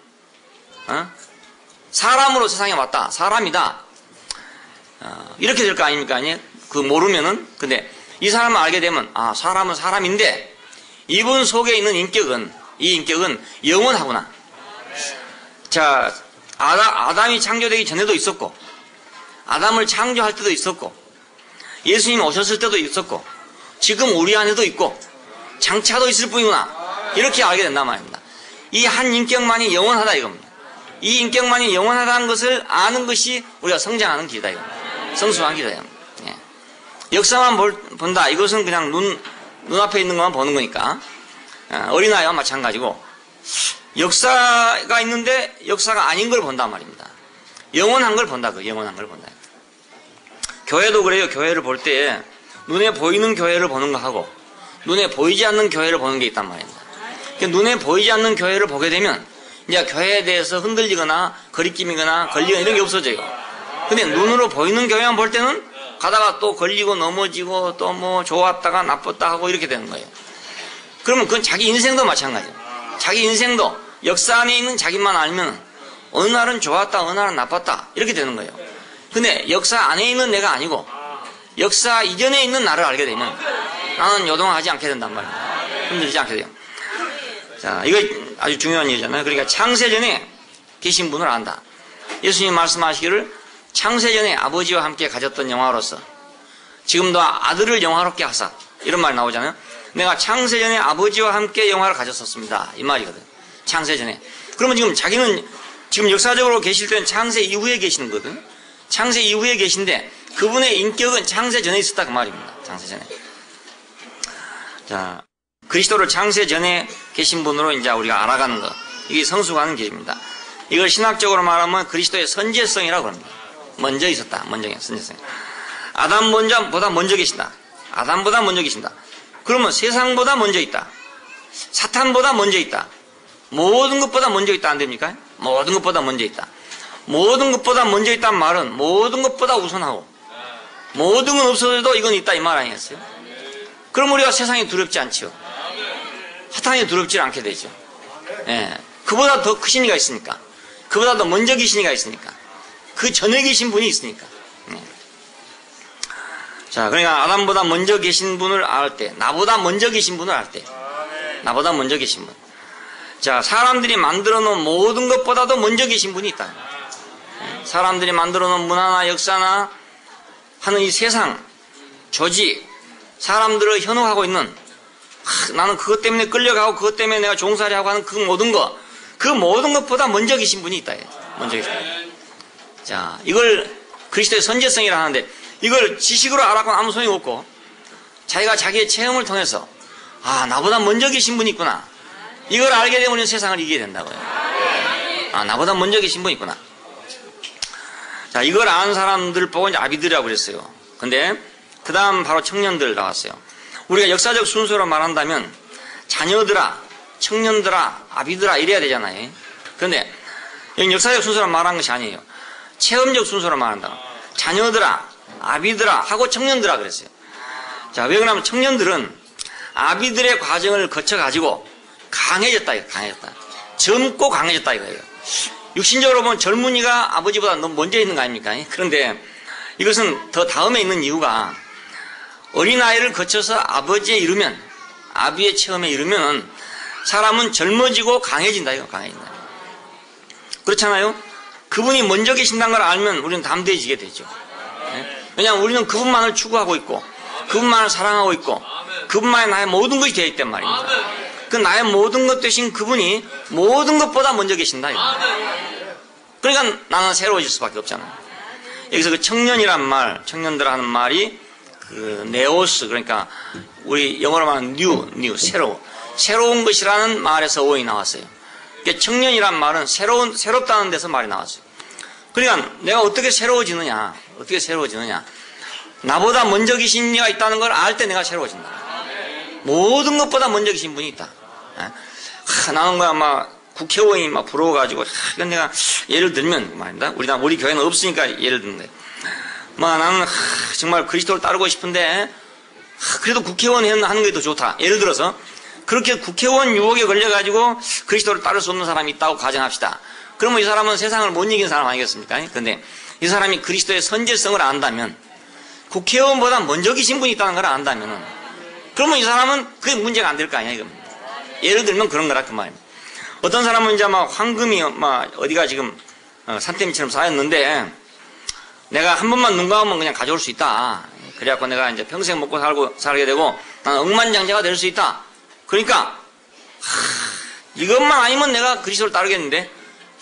사람으로 세상에 왔다, 사람이다, 이렇게 될 거 아닙니까? 아니? 그 모르면은. 근데 이 사람을 알게 되면, 아, 사람은 사람인데 이분 속에 있는 인격은, 이 인격은 영원하구나. 자, 아담이 창조되기 전에도 있었고, 아담을 창조할 때도 있었고, 예수님 오셨을 때도 있었고, 지금 우리 안에도 있고, 장차도 있을 뿐이구나. 이렇게 알게 된단 말입니다. 이 한 인격만이 영원하다 이겁니다. 이 인격만이 영원하다는 것을 아는 것이 우리가 성장하는 길이다 이겁니다. 성숙한 길이다 이겁니다. 예. 역사만 본다, 이것은 그냥 눈앞에 있는 것만 보는 거니까. 어린아이와 마찬가지고, 역사가 있는데 역사가 아닌 걸 본단 말입니다. 영원한 걸 본다. 영원한 걸 본다. 교회도 그래요. 교회를 볼 때 눈에 보이는 교회를 보는 거 하고 눈에 보이지 않는 교회를 보는 게 있단 말입니다. 눈에 보이지 않는 교회를 보게 되면 이제 교회에 대해서 흔들리거나 거리낌이거나 걸리거나 이런 게 없어져요. 근데 눈으로 보이는 교회만 볼 때는 가다가 또 걸리고 넘어지고 또 뭐 좋았다가 나빴다 하고 이렇게 되는 거예요. 그러면 그건 자기 인생도 마찬가지예요. 자기 인생도 역사 안에 있는 자기만 알면 어느 날은 좋았다 어느 날은 나빴다 이렇게 되는 거예요. 근데 역사 안에 있는 내가 아니고 역사 이전에 있는 나를 알게 되면 나는 요동하지 않게 된단 말입니다. 흔들리지 않게 돼요. 자, 이거 아주 중요한 일이잖아요. 그러니까 창세전에 계신 분을 안다. 예수님이 말씀하시기를 창세전에 아버지와 함께 가졌던 영화로서 지금도 아들을 영화롭게 하사 이런 말이 나오잖아요. 내가 창세전에 아버지와 함께 영화를 가졌었습니다. 이 말이거든. 창세전에. 그러면 지금 자기는 지금 역사적으로 계실 때는 창세 이후에 계시는 거거든. 창세 이후에 계신데 그분의 인격은 창세전에 있었다 그 말입니다. 창세전에. 자, 그리스도를 창세전에 계신 분으로 이제 우리가 알아가는 것. 이게 성숙하는 길입니다. 이걸 신학적으로 말하면 그리스도의 선제성이라고 합니다. 먼저 있었다. 먼저 선제성. 아담보다 먼저 계신다. 아담보다 먼저 계신다. 그러면 세상보다 먼저 있다. 사탄보다 먼저 있다. 모든 것보다 먼저 있다 안 됩니까? 모든 것보다 먼저 있다. 모든 것보다 먼저 있다는 말은 모든 것보다 우선하고 모든 건 없어도 이건 있다 이 말 아니겠어요? 그럼 우리가 세상이 두렵지 않죠. 사탄이 두렵지 않게 되죠. 예. 그보다 더 크신 이가 있으니까. 그보다 더 먼저 계신 이가 있으니까. 그 전에 계신 분이 있으니까. 예. 자, 그러니까 아담보다 먼저 계신 분을 알 때, 나보다 먼저 계신 분을 알 때, 나보다 먼저 계신 분. 자, 사람들이 만들어 놓은 모든 것보다도 먼저 계신 분이 있다. 사람들이 만들어 놓은 문화나 역사나 하는 이 세상, 조직, 사람들을 현혹하고 있는 나는 그것 때문에 끌려가고 그것 때문에 내가 종살이 하고 하는 그 모든 것보다 먼저 계신 분이 있다. 먼저 계신 분. 자, 이걸 그리스도의 선제성이라 하는데 이걸 지식으로 알아보면 아무 소용이 없고 자기가 자기의 체험을 통해서 나보다 먼저 계신 분이 있구나. 이걸 알게 되면 우리는 세상을 이기게 된다고요. 나보다 먼저 계신 분이 있구나. 자, 이걸 아는 사람들 보고 이제 아비들이라고 그랬어요. 근데 그 다음 바로 청년들 나왔어요. 우리가 역사적 순서로 말한다면 자녀들아, 청년들아, 아비들아 이래야 되잖아요. 그런데 여기 역사적 순서로 말한 것이 아니에요. 체험적 순서로 말한다. 자녀들아, 아비들아 하고 청년들아 그랬어요. 자, 왜 그러냐면 청년들은 아비들의 과정을 거쳐가지고 강해졌다. 젊고 강해졌다 이거예요. 육신적으로 보면 젊은이가 아버지보다 너무 먼저 있는 거 아닙니까? 그런데 이것은 더 다음에 있는 이유가 어린아이를 거쳐서 아버지에 이르면, 아비의 체험에 이르면 사람은 젊어지고 강해진다. 이거 강해진다. 그렇잖아요? 그분이 먼저 계신다는 걸 알면 우리는 담대해지게 되죠. 왜냐하면 우리는 그분만을 추구하고 있고 그분만을 사랑하고 있고 그분만이 나의 모든 것이 되어 있단 말입니다. 그 나의 모든 것 되신 그분이 모든 것보다 먼저 계신다. 그러니까 나는 새로워질 수밖에 없잖아요. 여기서 그 청년이란 말, 청년들 하는 말이 그 네오스, 그러니까 우리 영어로 말하는 new, 새로운 것이라는 말에서 어원이 나왔어요. 그러니까 청년이란 말은 새롭다는 데서 말이 나왔어요. 그러니까 내가 어떻게 새로워지느냐, 나보다 먼저 계신 이가 있다는 걸 알 때 내가 새로워진다. 모든 것보다 먼저 계신 분이 있다. 나는 거야, 국회의원이 부러워가지고, 이건 내가 예를 들면 말입니다. 우리 교회는 없으니까 예를 드는데. 나는 정말 그리스도를 따르고 싶은데, 그래도 국회의원 하는 게 더 좋다. 예를 들어서, 그렇게 국회의원 유혹에 걸려가지고 그리스도를 따를 수 없는 사람이 있다고 가정합시다. 그러면 이 사람은 세상을 못 이긴 사람 아니겠습니까? 근데 이 사람이 그리스도의 선제성을 안다면, 국회의원보다 먼저 계신 분이 있다는 걸 안다면, 그러면 이 사람은 그게 문제가 안 될 거 아니야, 이거. 예를 들면 그런 거라, 그 말입니다. 어떤 사람은 이제 황금이 어디가 지금 산더미처럼 쌓였는데, 내가 한 번만 눈 감으면 그냥 가져올 수 있다. 그래갖고 내가 이제 평생 먹고 살게 되고, 나는 억만장자가 될 수 있다. 그러니까, 이것만 아니면 내가 그리스도를 따르겠는데,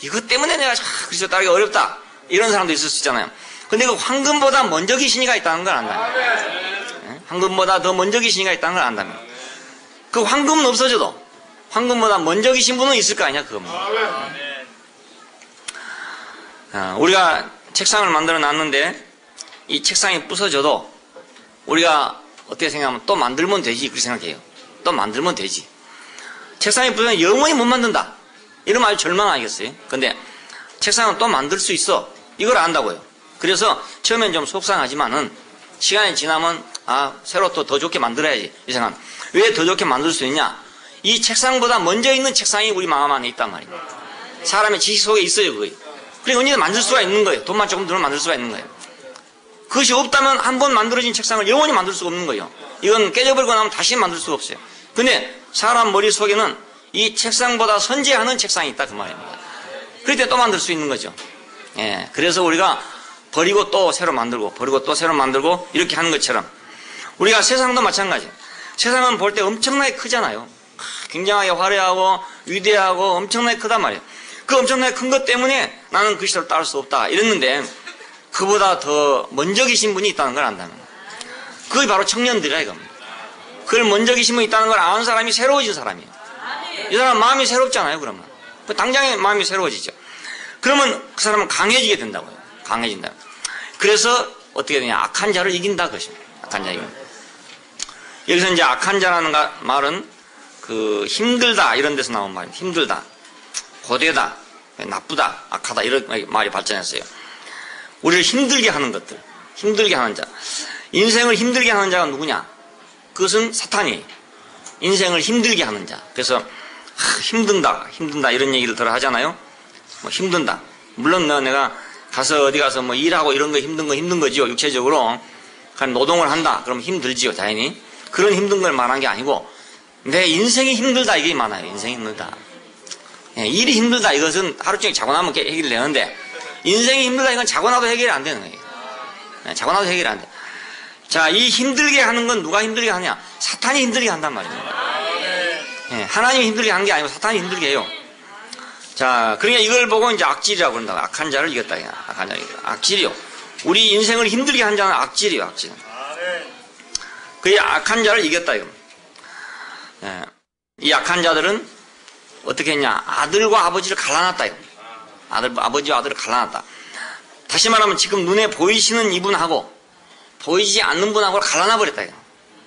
이것 때문에 내가 그리스도를 따르기 어렵다. 이런 사람도 있을 수 있잖아요. 근데 그 황금보다 먼저 계신 이가 있다는 걸 안다면, 황금보다 더 먼저 계신 이가 있다는 걸 안다면, 그 황금은 없어져도, 황금보다 먼저 계신 분은 있을 거 아니냐, 그겁니다. 우리가 책상을 만들어 놨는데 이 책상이 부서져도 우리가 어떻게 생각하면 또 만들면 되지, 그렇게 생각해요. 또 만들면 되지. 책상이 부서지면 영원히 못 만든다, 이러면 아주 절망 아니겠어요? 근데 책상은 또 만들 수 있어, 이걸 안다고요. 그래서 처음엔 좀 속상하지만은 시간이 지나면 새로 또 더 좋게 만들어야지, 이 생각. 왜 더 좋게 만들 수 있냐? 이 책상보다 먼저 있는 책상이 우리 마음 안에 있단 말이에요. 사람의 지식 속에 있어요, 그게. 그러니까 언제든 만들 수가 있는 거예요. 돈만 조금 들면 만들 수가 있는 거예요. 그것이 없다면 한 번 만들어진 책상을 영원히 만들 수가 없는 거예요. 이건 깨져버리고 나면 다시 만들 수가 없어요. 근데 사람 머릿속에는 이 책상보다 선재하는 책상이 있다, 그 말입니다. 그럴 때 또 만들 수 있는 거죠. 예, 그래서 우리가 버리고 또 새로 만들고, 버리고 또 새로 만들고, 이렇게 하는 것처럼 우리가 세상도 마찬가지예요. 세상은 볼 때 엄청나게 크잖아요. 굉장하게 화려하고 위대하고 엄청나게 크단 말이에요. 그 엄청나게 큰 것 때문에 나는 그리스도를 따를 수 없다 이랬는데, 그보다 더 먼저 계신 분이 있다는 걸 안다면, 그게 바로 청년들이라 이겁니다. 그걸 먼저 계신 분이 있다는 걸 아는 사람이 새로워진 사람이에요. 이 사람 마음이 새롭잖아요. 그러면 당장에 마음이 새로워지죠. 그러면 그 사람은 강해지게 된다고요. 강해진다. 그래서 어떻게 되냐, 악한 자를 이긴다, 그것입니다. 악한 자 이긴다. 여기서 이제 악한 자라는 말은 그 힘들다 이런 데서 나온 말입니다. 힘들다, 고되다, 나쁘다, 악하다, 이런 말이 발전했어요. 우리를 힘들게 하는 것들, 힘들게 하는 자. 인생을 힘들게 하는 자가 누구냐? 그것은 사탄이에요. 인생을 힘들게 하는 자. 그래서 힘든다 이런 얘기를 들어 하잖아요. 뭐 힘든다. 물론 내가 가서 어디 가서 뭐 일하고 이런 거 힘든 거지요. 육체적으로 노동을 한다, 그럼 힘들지요, 당연히. 그런 힘든 걸 말한 게 아니고, 내 인생이 힘들다, 이게 많아요. 인생이 힘들다. 예, 일이 힘들다, 이것은 하루 종일 자고 나면 해결되는데, 인생이 힘들다, 이건 자고 나도 해결이 안 되는 거예요. 예, 자고 나도 해결이 안 돼. 자, 이 힘들게 하는 건 누가 힘들게 하냐? 사탄이 힘들게 한단 말입니다. 예, 하나님이 힘들게 하는 게 아니고 사탄이 힘들게 해요. 자, 그러니까 이걸 보고 이제 악질이라고 그런다. 악한 자를 이겼다. 악한 자를 이겼다. 악질이요. 우리 인생을 힘들게 한 자는 악질이요, 악질. 그게 악한 자를 이겼다, 이거. 예. 이 악한 자들은 어떻게 했냐? 아들과 아버지를 갈라놨다, 이거. 아버지와 아들을 갈라놨다. 다시 말하면 지금 눈에 보이시는 이분하고 보이지 않는 분하고 갈라놔버렸다, 이거.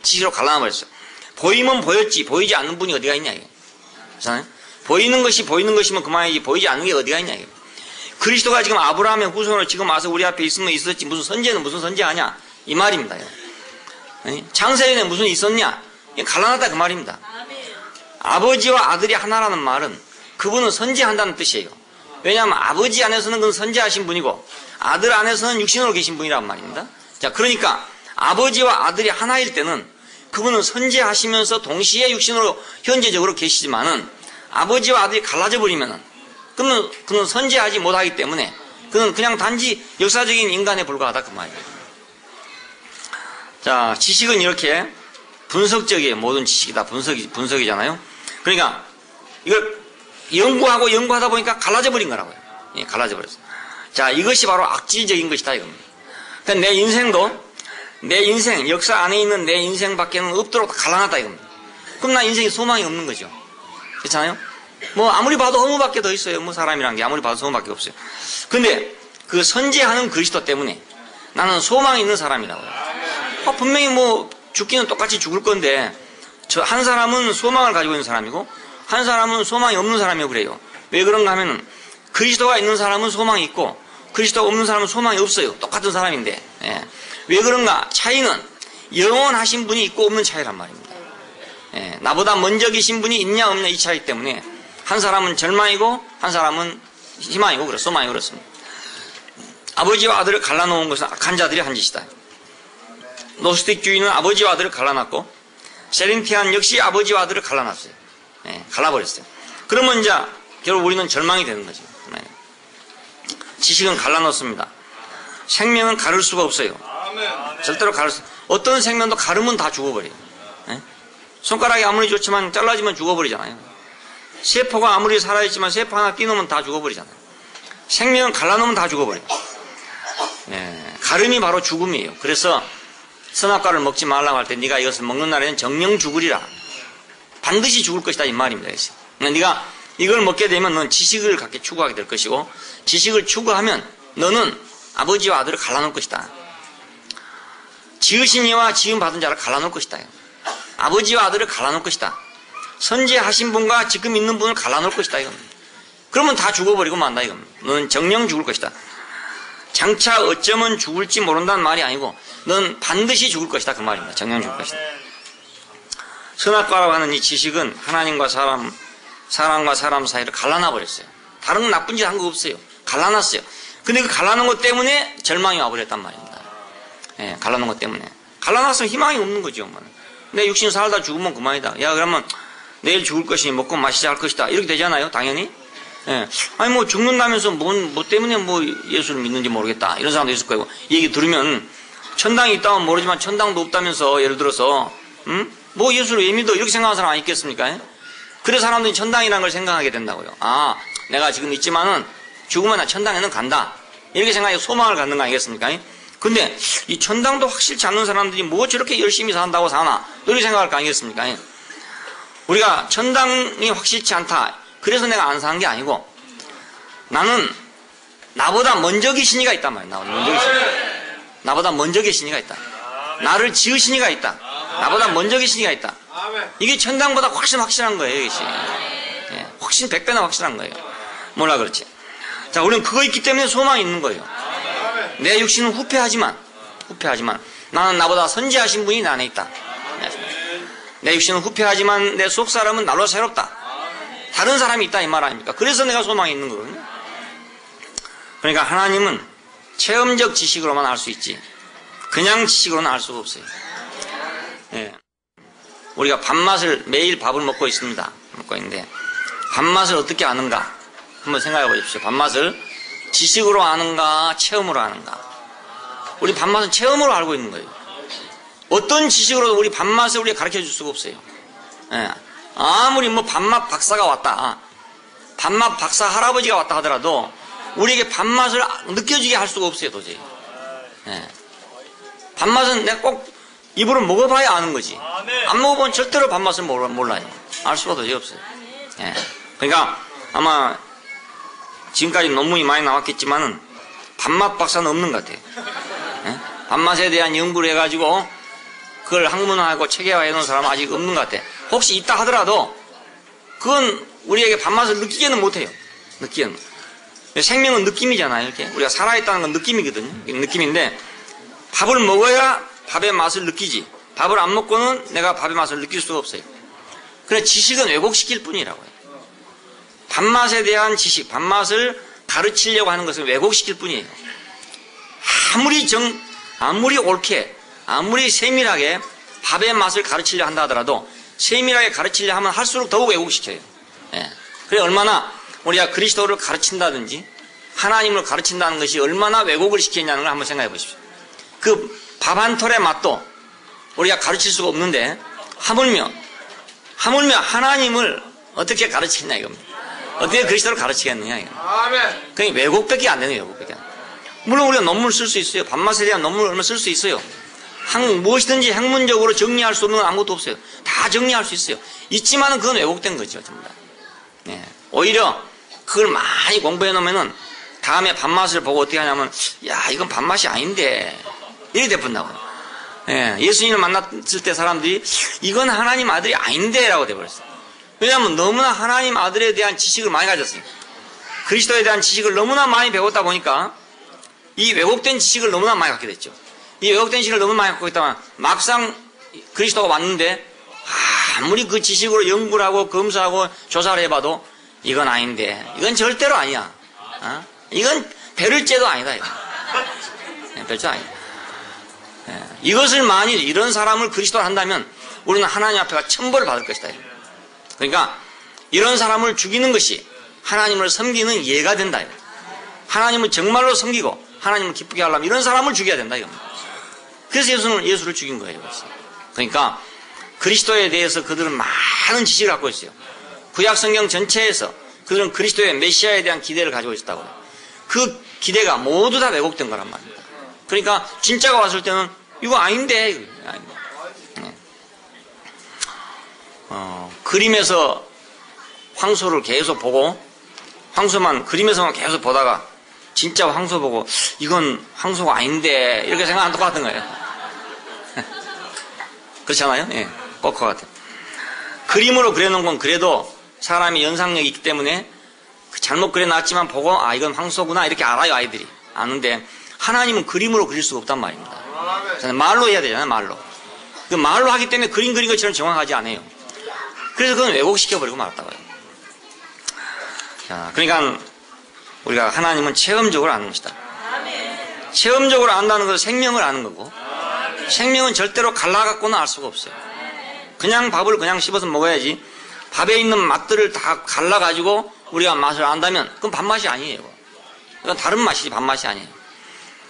지시로 갈라놔버렸어요. 보이면 보였지, 보이지 않는 분이 어디가 있냐, 이거. 그렇잖아요? 보이는 것이면 그만이지, 보이지 않는 게 어디가 있냐, 이거. 그리스도가 지금 아브라함의 후손으로 지금 와서 우리 앞에 있으면 있었지, 무슨 선제하냐, 이 말입니다, 이거. 창세전에 무슨 있었냐? 갈라놨다, 그 말입니다. 아버지와 아들이 하나라는 말은 그분은 선지한다는 뜻이에요. 왜냐하면 아버지 안에서는 그건 선지하신 분이고 아들 안에서는 육신으로 계신 분이란 말입니다. 자, 그러니까 아버지와 아들이 하나일 때는 그분은 선지하시면서 동시에 육신으로 현재적으로 계시지만은 아버지와 아들이 갈라져 버리면은 그는 선지하지 못하기 때문에 그는 그냥 단지 역사적인 인간에 불과하다, 그 말이에요. 자, 지식은 이렇게 분석적이에요. 모든 지식이 다 분석이잖아요. 그러니까 이걸 연구하다 보니까 갈라져 버린 거라고요. 예, 갈라져 버렸어요. 자, 이것이 바로 악질적인 것이다, 이겁니다. 그러니까 내 인생, 역사 안에 있는 내 인생 밖에는 없도록 갈라놨다, 이겁니다. 그럼 나 인생에 소망이 없는 거죠. 그렇잖아요? 뭐 아무리 봐도 허무밖에 더 있어요. 뭐 사람이란 게 아무리 봐도 허무밖에 없어요. 근데 그 선지하는 그리스도 때문에 나는 소망이 있는 사람이라고요. 분명히 뭐 죽기는 똑같이 죽을 건데 한 사람은 소망을 가지고 있는 사람이고 한 사람은 소망이 없는 사람이고 그래요. 왜 그런가 하면은 그리스도가 있는 사람은 소망이 있고 그리스도가 없는 사람은 소망이 없어요. 똑같은 사람인데. 예. 왜 그런가? 차이는 영원하신 분이 있고 없는 차이란 말입니다. 예. 나보다 먼저 계신 분이 있냐 없냐 이 차이 때문에 한 사람은 절망이고 한 사람은 희망이고 소망이고 그렇습니다. 아버지와 아들을 갈라놓은 것은 악한 자들이 한 짓이다. 노스틱주의는 아버지와 아들을 갈라놨고 세린티안 역시 아버지와 아들을 갈라놨어요. 예, 갈라버렸어요. 그러면 이제 결국 우리는 절망이 되는 거죠. 네. 지식은 갈라놓습니다. 생명은 가를 수가 없어요. 절대로 가를 수. 어떤 생명도 가르면 다 죽어버려요. 예? 손가락이 아무리 좋지만 잘라지면 죽어버리잖아요. 세포가 아무리 살아있지만 세포 하나 띄놓으면 다 죽어버리잖아요. 생명은 갈라놓으면 다 죽어버려요. 예, 가름이 바로 죽음이에요. 그래서 선악과를 먹지 말라고 할 때 네가 이것을 먹는 날에는 정령 죽으리라. 반드시 죽을 것이다 이 말입니다. 네가 이걸 먹게 되면 너는 지식을 갖게 추구하게 될 것이고 지식을 추구하면 너는 아버지와 아들을 갈라놓을 것이다. 지으신 이와 지음 받은 자를 갈라놓을 것이다. 아버지와 아들을 갈라놓을 것이다. 선지하신 분과 지금 있는 분을 갈라놓을 것이다. 그러면 다 죽어버리고 만다. 너는 정령 죽을 것이다. 장차 어쩌면 죽을지 모른다는 말이 아니고 넌 반드시 죽을 것이다 그 말입니다. 정령 죽을 것이다. 선악과라고 하는 이 지식은 하나님과 사람과 사람 사이를 갈라놔 버렸어요. 다른 나쁜 짓 한 거 없어요. 갈라놨어요. 근데 그 갈라놓은 것 때문에 절망이 와버렸단 말입니다. 예, 갈라놓은 것 때문에. 갈라놨으면 희망이 없는 거죠. 내 육신 살다 죽으면 그만이다. 야, 그러면 내일 죽을 것이니 먹고 마시자 할 것이다. 이렇게 되잖아요. 당연히. 예. 아니, 뭐 죽는다면서 뭐 때문에 뭐 예수를 믿는지 모르겠다. 이런 사람도 있을 거고. 이 얘기 들으면 천당이 있다면 모르지만 천당도 없다면서 예를 들어서, 뭐 예수를 왜 믿어? 이렇게 생각하는 사람 안 있겠습니까? 예? 그래서 사람들이 천당이라는 걸 생각하게 된다고요. 아, 내가 지금 있지만은 죽으면 나 천당에는 간다. 이렇게 생각해 소망을 갖는 거 아니겠습니까? 예? 근데 이 천당도 확실치 않는 사람들이 뭐 저렇게 열심히 산다고 사나? 이렇게 생각할 거 아니겠습니까? 예? 우리가 천당이 확실치 않다. 그래서 내가 안 사는 게 아니고 나는 나보다 먼저 계신 이가 있단 말이야. 나보다 먼저 계신 이가 있다. 나를 지으신 이가 있다. 나보다 먼저 계신 이가 있다. 이게 천당보다 훨씬 확실한 거예요. 이것이. 예, 훨씬 100배나 확실한 거예요. 뭐라 그렇지. 자, 우리는 그거 있기 때문에 소망이 있는 거예요. 내 육신은 후패하지만 나는 나보다 선지하신 분이 내 안에 있다. 내 육신은 후패하지만 내 속사람은 날로 새롭다. 다른 사람이 있다 이 말 아닙니까? 그래서 내가 소망이 있는 거거든요. 그러니까 하나님은 체험적 지식으로만 알 수 있지 그냥 지식으로는 알 수가 없어요. 예. 우리가 밥맛을 매일 밥을 먹고 있습니다. 먹고 있는데 밥맛을 어떻게 아는가? 한번 생각해 보십시오. 밥맛을 지식으로 아는가 체험으로 아는가? 우리 밥맛은 체험으로 알고 있는 거예요. 어떤 지식으로도 우리 밥맛을 우리가 가르쳐 줄 수가 없어요. 예. 아무리 뭐 밥맛 박사가 왔다, 밥맛 박사 할아버지가 왔다 하더라도 우리에게 밥맛을 느껴지게 할 수가 없어요 도저히. 예. 밥맛은 내가 꼭 입으로 먹어봐야 아는 거지. 안 먹어보면 절대로 밥맛을 몰라요. 알 수가 도저히 없어요. 예. 그러니까 아마 지금까지 논문이 많이 나왔겠지만은 밥맛 박사는 없는 것 같아요. 예? 밥맛에 대한 연구를 해가지고 그걸 학문화하고 체계화해 놓은 사람은 아직 없는 것 같아. 혹시 있다 하더라도 그건 우리에게 밥맛을 느끼게는 못해요. 느끼게는. 생명은 느낌이잖아요. 이렇게 우리가 살아있다는 건 느낌이거든요. 느낌인데 밥을 먹어야 밥의 맛을 느끼지. 밥을 안 먹고는 내가 밥의 맛을 느낄 수가 없어요. 그래 지식은 왜곡시킬 뿐이라고 해요. 밥맛에 대한 지식, 밥맛을 가르치려고 하는 것은 왜곡시킬 뿐이에요. 아무리 옳게, 아무리 세밀하게 밥의 맛을 가르치려 한다 하더라도 세밀하게 가르치려 하면 할수록 더욱 왜곡시켜요. 예. 그래 얼마나 우리가 그리스도를 가르친다든지 하나님을 가르친다는 것이 얼마나 왜곡을 시키냐는 걸 한번 생각해 보십시오. 그 밥 한 톨의 맛도 우리가 가르칠 수가 없는데 하물며 하나님을 어떻게 가르치겠냐 이겁니다. 어떻게 그리스도를 가르치겠느냐 이거. 그게 왜곡밖에 안 되네요. 왜곡밖에 안. 물론 우리가 논문을 쓸 수 있어요. 밥맛에 대한 논문을 얼마 쓸 수 있어요. 무엇이든지 학문적으로 정리할 수 없는 건 아무것도 없어요. 다 정리할 수 있어요. 있지만은 그건 왜곡된 거죠. 전부 다. 네. 오히려 그걸 많이 공부해 놓으면은 다음에 밥맛을 보고 어떻게 하냐면 야 이건 밥맛이 아닌데 이렇게 돼버린다고요. 예, 예수님을 만났을 때 사람들이 이건 하나님 아들이 아닌데 라고 돼버렸어요. 왜냐하면 너무나 하나님 아들에 대한 지식을 많이 가졌어요. 그리스도에 대한 지식을 너무나 많이 배웠다 보니까 이 왜곡된 지식을 너무나 많이 갖게 됐죠. 이 왜곡된 지식을 너무 많이 갖고 있다면 막상 그리스도가 왔는데 아무리 그 지식으로 연구를 하고 검사하고 조사를 해봐도 이건 아닌데 이건 절대로 아니야. 이건 베를제도 아니다. 베를제도 아니다. 이것을 만일 이런 사람을 그리스도로 한다면 우리는 하나님 앞에 천벌을 받을 것이다. 그러니까 이런 사람을 죽이는 것이 하나님을 섬기는 예가 된다. 하나님을 정말로 섬기고 하나님을 기쁘게 하려면 이런 사람을 죽여야 된다. 그래서 예수를 죽인 거예요. 그러니까 그리스도에 대해서 그들은 많은 지식을 갖고 있어요. 구약 성경 전체에서 그들은 그리스도의 메시아에 대한 기대를 가지고 있었다고 해요. 그 기대가 모두 다 왜곡된 거란 말입니다. 그러니까 진짜가 왔을 때는 이거 아닌데. 그림에서 황소를 계속 보고 황소만 그림에서만 계속 보다가 진짜 황소 보고 이건 황소가 아닌데 이렇게 생각하면 똑같은 거예요. 그렇잖아요? 예, 꼭 그거 같아요. 그림으로 그려놓은 건 그래도 사람이 연상력이 있기 때문에 잘못 그려놨지만 보고 이건 황소구나 이렇게 알아요. 아이들이 아는데 하나님은 그림으로 그릴 수가 없단 말입니다. 말로 해야 되잖아요. 말로. 그 말로 하기 때문에 그린 것처럼 정확하지 않아요. 그래서 그건 왜곡시켜버리고 말았다고요. 자, 그러니까 우리가 하나님은 체험적으로 아는 것이다. 체험적으로 안다는 것은 생명을 아는 거고 생명은 절대로 갈라갖고는 알 수가 없어요. 그냥 밥을 그냥 씹어서 먹어야지 밥에 있는 맛들을 다 갈라가지고 우리가 맛을 안다면 그건 밥맛이 아니에요. 그건 다른 맛이지 밥맛이 아니에요.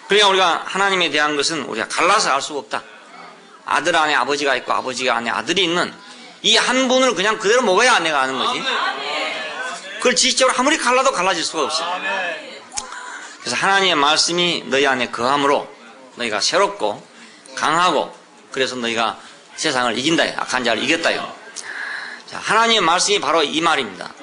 그러니까 우리가 하나님에 대한 것은 우리가 갈라서 알 수가 없다. 아들 안에 아버지가 있고 아버지 안에 아들이 있는 이 한 분을 그냥 그대로 먹어야 내가 아는 거지. 그걸 지식적으로 아무리 갈라도 갈라질 수가 없어요. 그래서 하나님의 말씀이 너희 안에 거함으로 너희가 새롭고 강하고 그래서 너희가 세상을 이긴다. 악한 자를 이겼다요. 자, 하나님의 말씀이 바로 이 말입니다.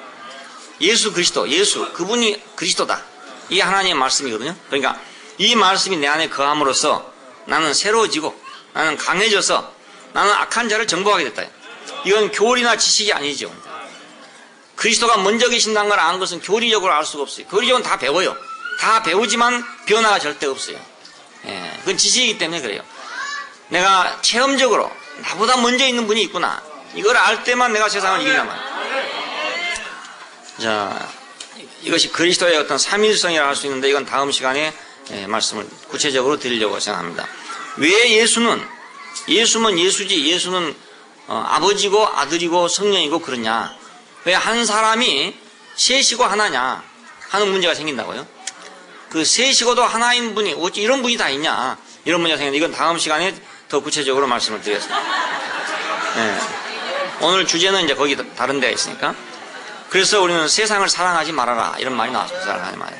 예수 그리스도, 예수 그분이 그리스도다. 이게 하나님의 말씀이거든요. 그러니까 이 말씀이 내 안에 거함으로써 나는 새로워지고 나는 강해져서 나는 악한 자를 정복하게 됐다. 이건 교리나 지식이 아니죠. 그리스도가 먼저 계신다는 걸 아는 것은 교리적으로 알 수가 없어요. 교리적으로 다 배워요. 다 배우지만 변화가 절대 없어요. 예, 그건 지식이기 때문에 그래요. 내가 체험적으로 나보다 먼저 있는 분이 있구나. 이걸 알 때만 내가 세상을 이긴단 말이에요. 자, 이것이 그리스도의 어떤 삼위일성이라 할 수 있는데 이건 다음 시간에 말씀을 구체적으로 드리려고 생각합니다. 왜 예수는 예수지 예수는 아버지고 아들이고 성령이고 그러냐. 왜 한 사람이 셋이고 하나냐 하는 문제가 생긴다고요. 그 셋이고도 하나인 분이 어찌 이런 분이 다 있냐 이런 문제가 생기는데 이건 다음 시간에 더 구체적으로 말씀을 드리겠습니다. 네. 오늘 주제는 이제 거기 다른 데가 있으니까. 그래서 우리는 세상을 사랑하지 말아라 이런 말이 나왔어요. 사랑하지 말아라.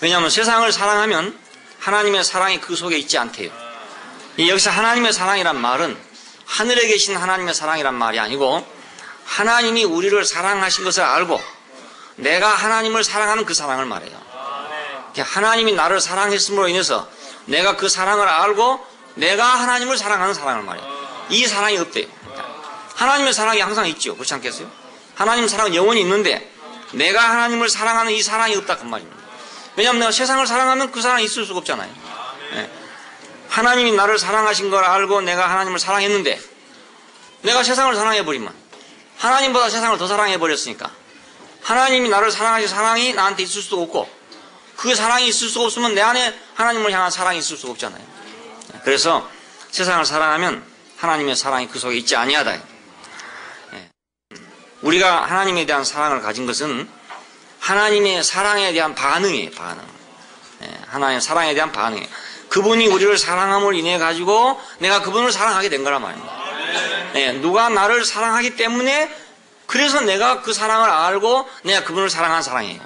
왜냐하면 세상을 사랑하면 하나님의 사랑이 그 속에 있지 않대요. 여기서 하나님의 사랑이란 말은 하늘에 계신 하나님의 사랑이란 말이 아니고 하나님이 우리를 사랑하신 것을 알고 내가 하나님을 사랑하는 그 사랑을 말해요. 하나님이 나를 사랑했음으로 인해서 내가 그 사랑을 알고 내가 하나님을 사랑하는 사랑을 말해요. 이 사랑이 없대요. 하나님의 사랑이 항상 있죠. 그렇지 않겠어요? 하나님 사랑은 영원히 있는데 내가 하나님을 사랑하는 이 사랑이 없다 그 말입니다. 왜냐하면 내가 세상을 사랑하면 그 사랑이 있을 수가 없잖아요. 네. 하나님이 나를 사랑하신 걸 알고 내가 하나님을 사랑했는데 내가 세상을 사랑해버리면 하나님보다 세상을 더 사랑해버렸으니까 하나님이 나를 사랑하신 사랑이 나한테 있을 수도 없고 그 사랑이 있을 수가 없으면 내 안에 하나님을 향한 사랑이 있을 수가 없잖아요. 그래서 세상을 사랑하면 하나님의 사랑이 그 속에 있지 아니하다. 우리가 하나님에 대한 사랑을 가진 것은 하나님의 사랑에 대한 반응이에요. 반응. 하나님의 사랑에 대한 반응이에요. 그분이 우리를 사랑함을 인해 가지고 내가 그분을 사랑하게 된 거란 말입니다. 누가 나를 사랑하기 때문에 그래서 내가 그 사랑을 알고 내가 그분을 사랑한 사랑이에요.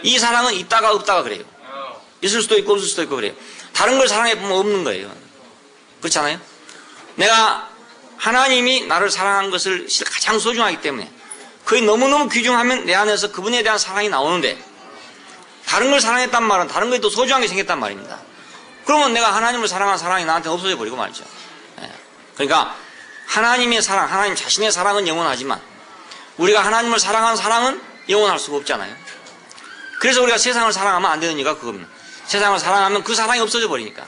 이 사랑은 있다가 없다가 그래요. 있을 수도 있고 없을 수도 있고 그래요. 다른 걸 사랑해보면 없는 거예요. 그렇잖아요? 내가 하나님이 나를 사랑한 것을 가장 소중하기 때문에 그게 너무너무 귀중하면 내 안에서 그분에 대한 사랑이 나오는데 다른 걸 사랑했단 말은 다른 것이 또 소중한 게 생겼단 말입니다. 그러면 내가 하나님을 사랑한 사랑이 나한테 없어져 버리고 말이죠. 그러니까 하나님의 사랑, 하나님 자신의 사랑은 영원하지만 우리가 하나님을 사랑하는 사랑은 영원할 수가 없잖아요. 그래서 우리가 세상을 사랑하면 안 되는 이유가 그겁니다. 세상을 사랑하면 그 사랑이 없어져 버리니까.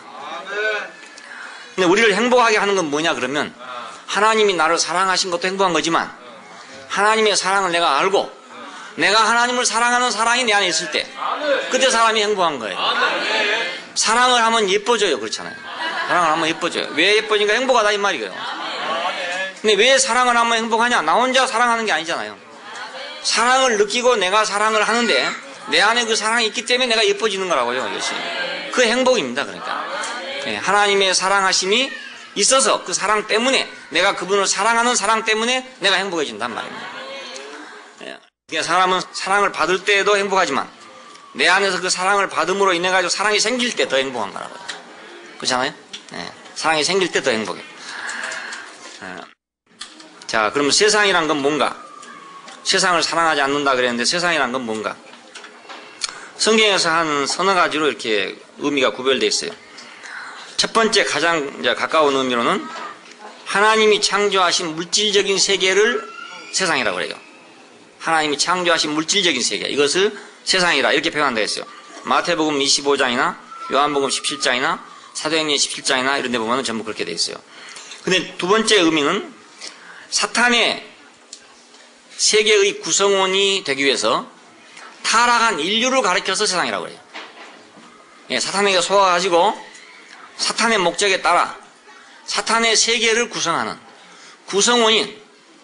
근데 우리를 행복하게 하는 건 뭐냐 그러면 하나님이 나를 사랑하신 것도 행복한 거지만 하나님의 사랑을 내가 알고 내가 하나님을 사랑하는 사랑이 내 안에 있을 때 그때 사람이 행복한 거예요. 사랑을 하면 예뻐져요. 그렇잖아요. 사랑을 하면 예뻐져요. 왜 예뻐지니까 행복하다 이 말이에요. 근데 왜 사랑을 하면 행복하냐? 나 혼자 사랑하는 게 아니잖아요. 사랑을 느끼고 내가 사랑을 하는데 내 안에 그 사랑이 있기 때문에 내가 예뻐지는 거라고요. 이것이. 그 행복입니다. 그러니까 하나님의 사랑하심이 있어서 그 사랑 때문에 내가 그분을 사랑하는 사랑 때문에 내가 행복해진단 말입니다. 그러니까 사람은 사랑을 받을 때에도 행복하지만 내 안에서 그 사랑을 받음으로 인해 가지고 사랑이 생길 때 더 행복한 거라고요. 그렇잖아요? 사랑이 생길 때 더 행복해. 자, 그러면 세상이란 건 뭔가? 세상을 사랑하지 않는다 그랬는데 세상이란 건 뭔가? 성경에서 한 서너 가지로 이렇게 의미가 구별되어 있어요. 첫 번째 가장 이제 가까운 의미로는 하나님이 창조하신 물질적인 세계를 세상이라고 그래요. 하나님이 창조하신 물질적인 세계, 이것을 세상이라 이렇게 표현한다 했어요. 마태복음 25장이나 요한복음 17장이나 사도행전 17장이나 이런 데 보면 전부 그렇게 되어 있어요. 근데 두 번째 의미는 사탄의 세계의 구성원이 되기 위해서 타락한 인류를 가리켜서 세상이라고 그래요. 예, 사탄에게 속아가지고 사탄의 목적에 따라 사탄의 세계를 구성하는 구성원인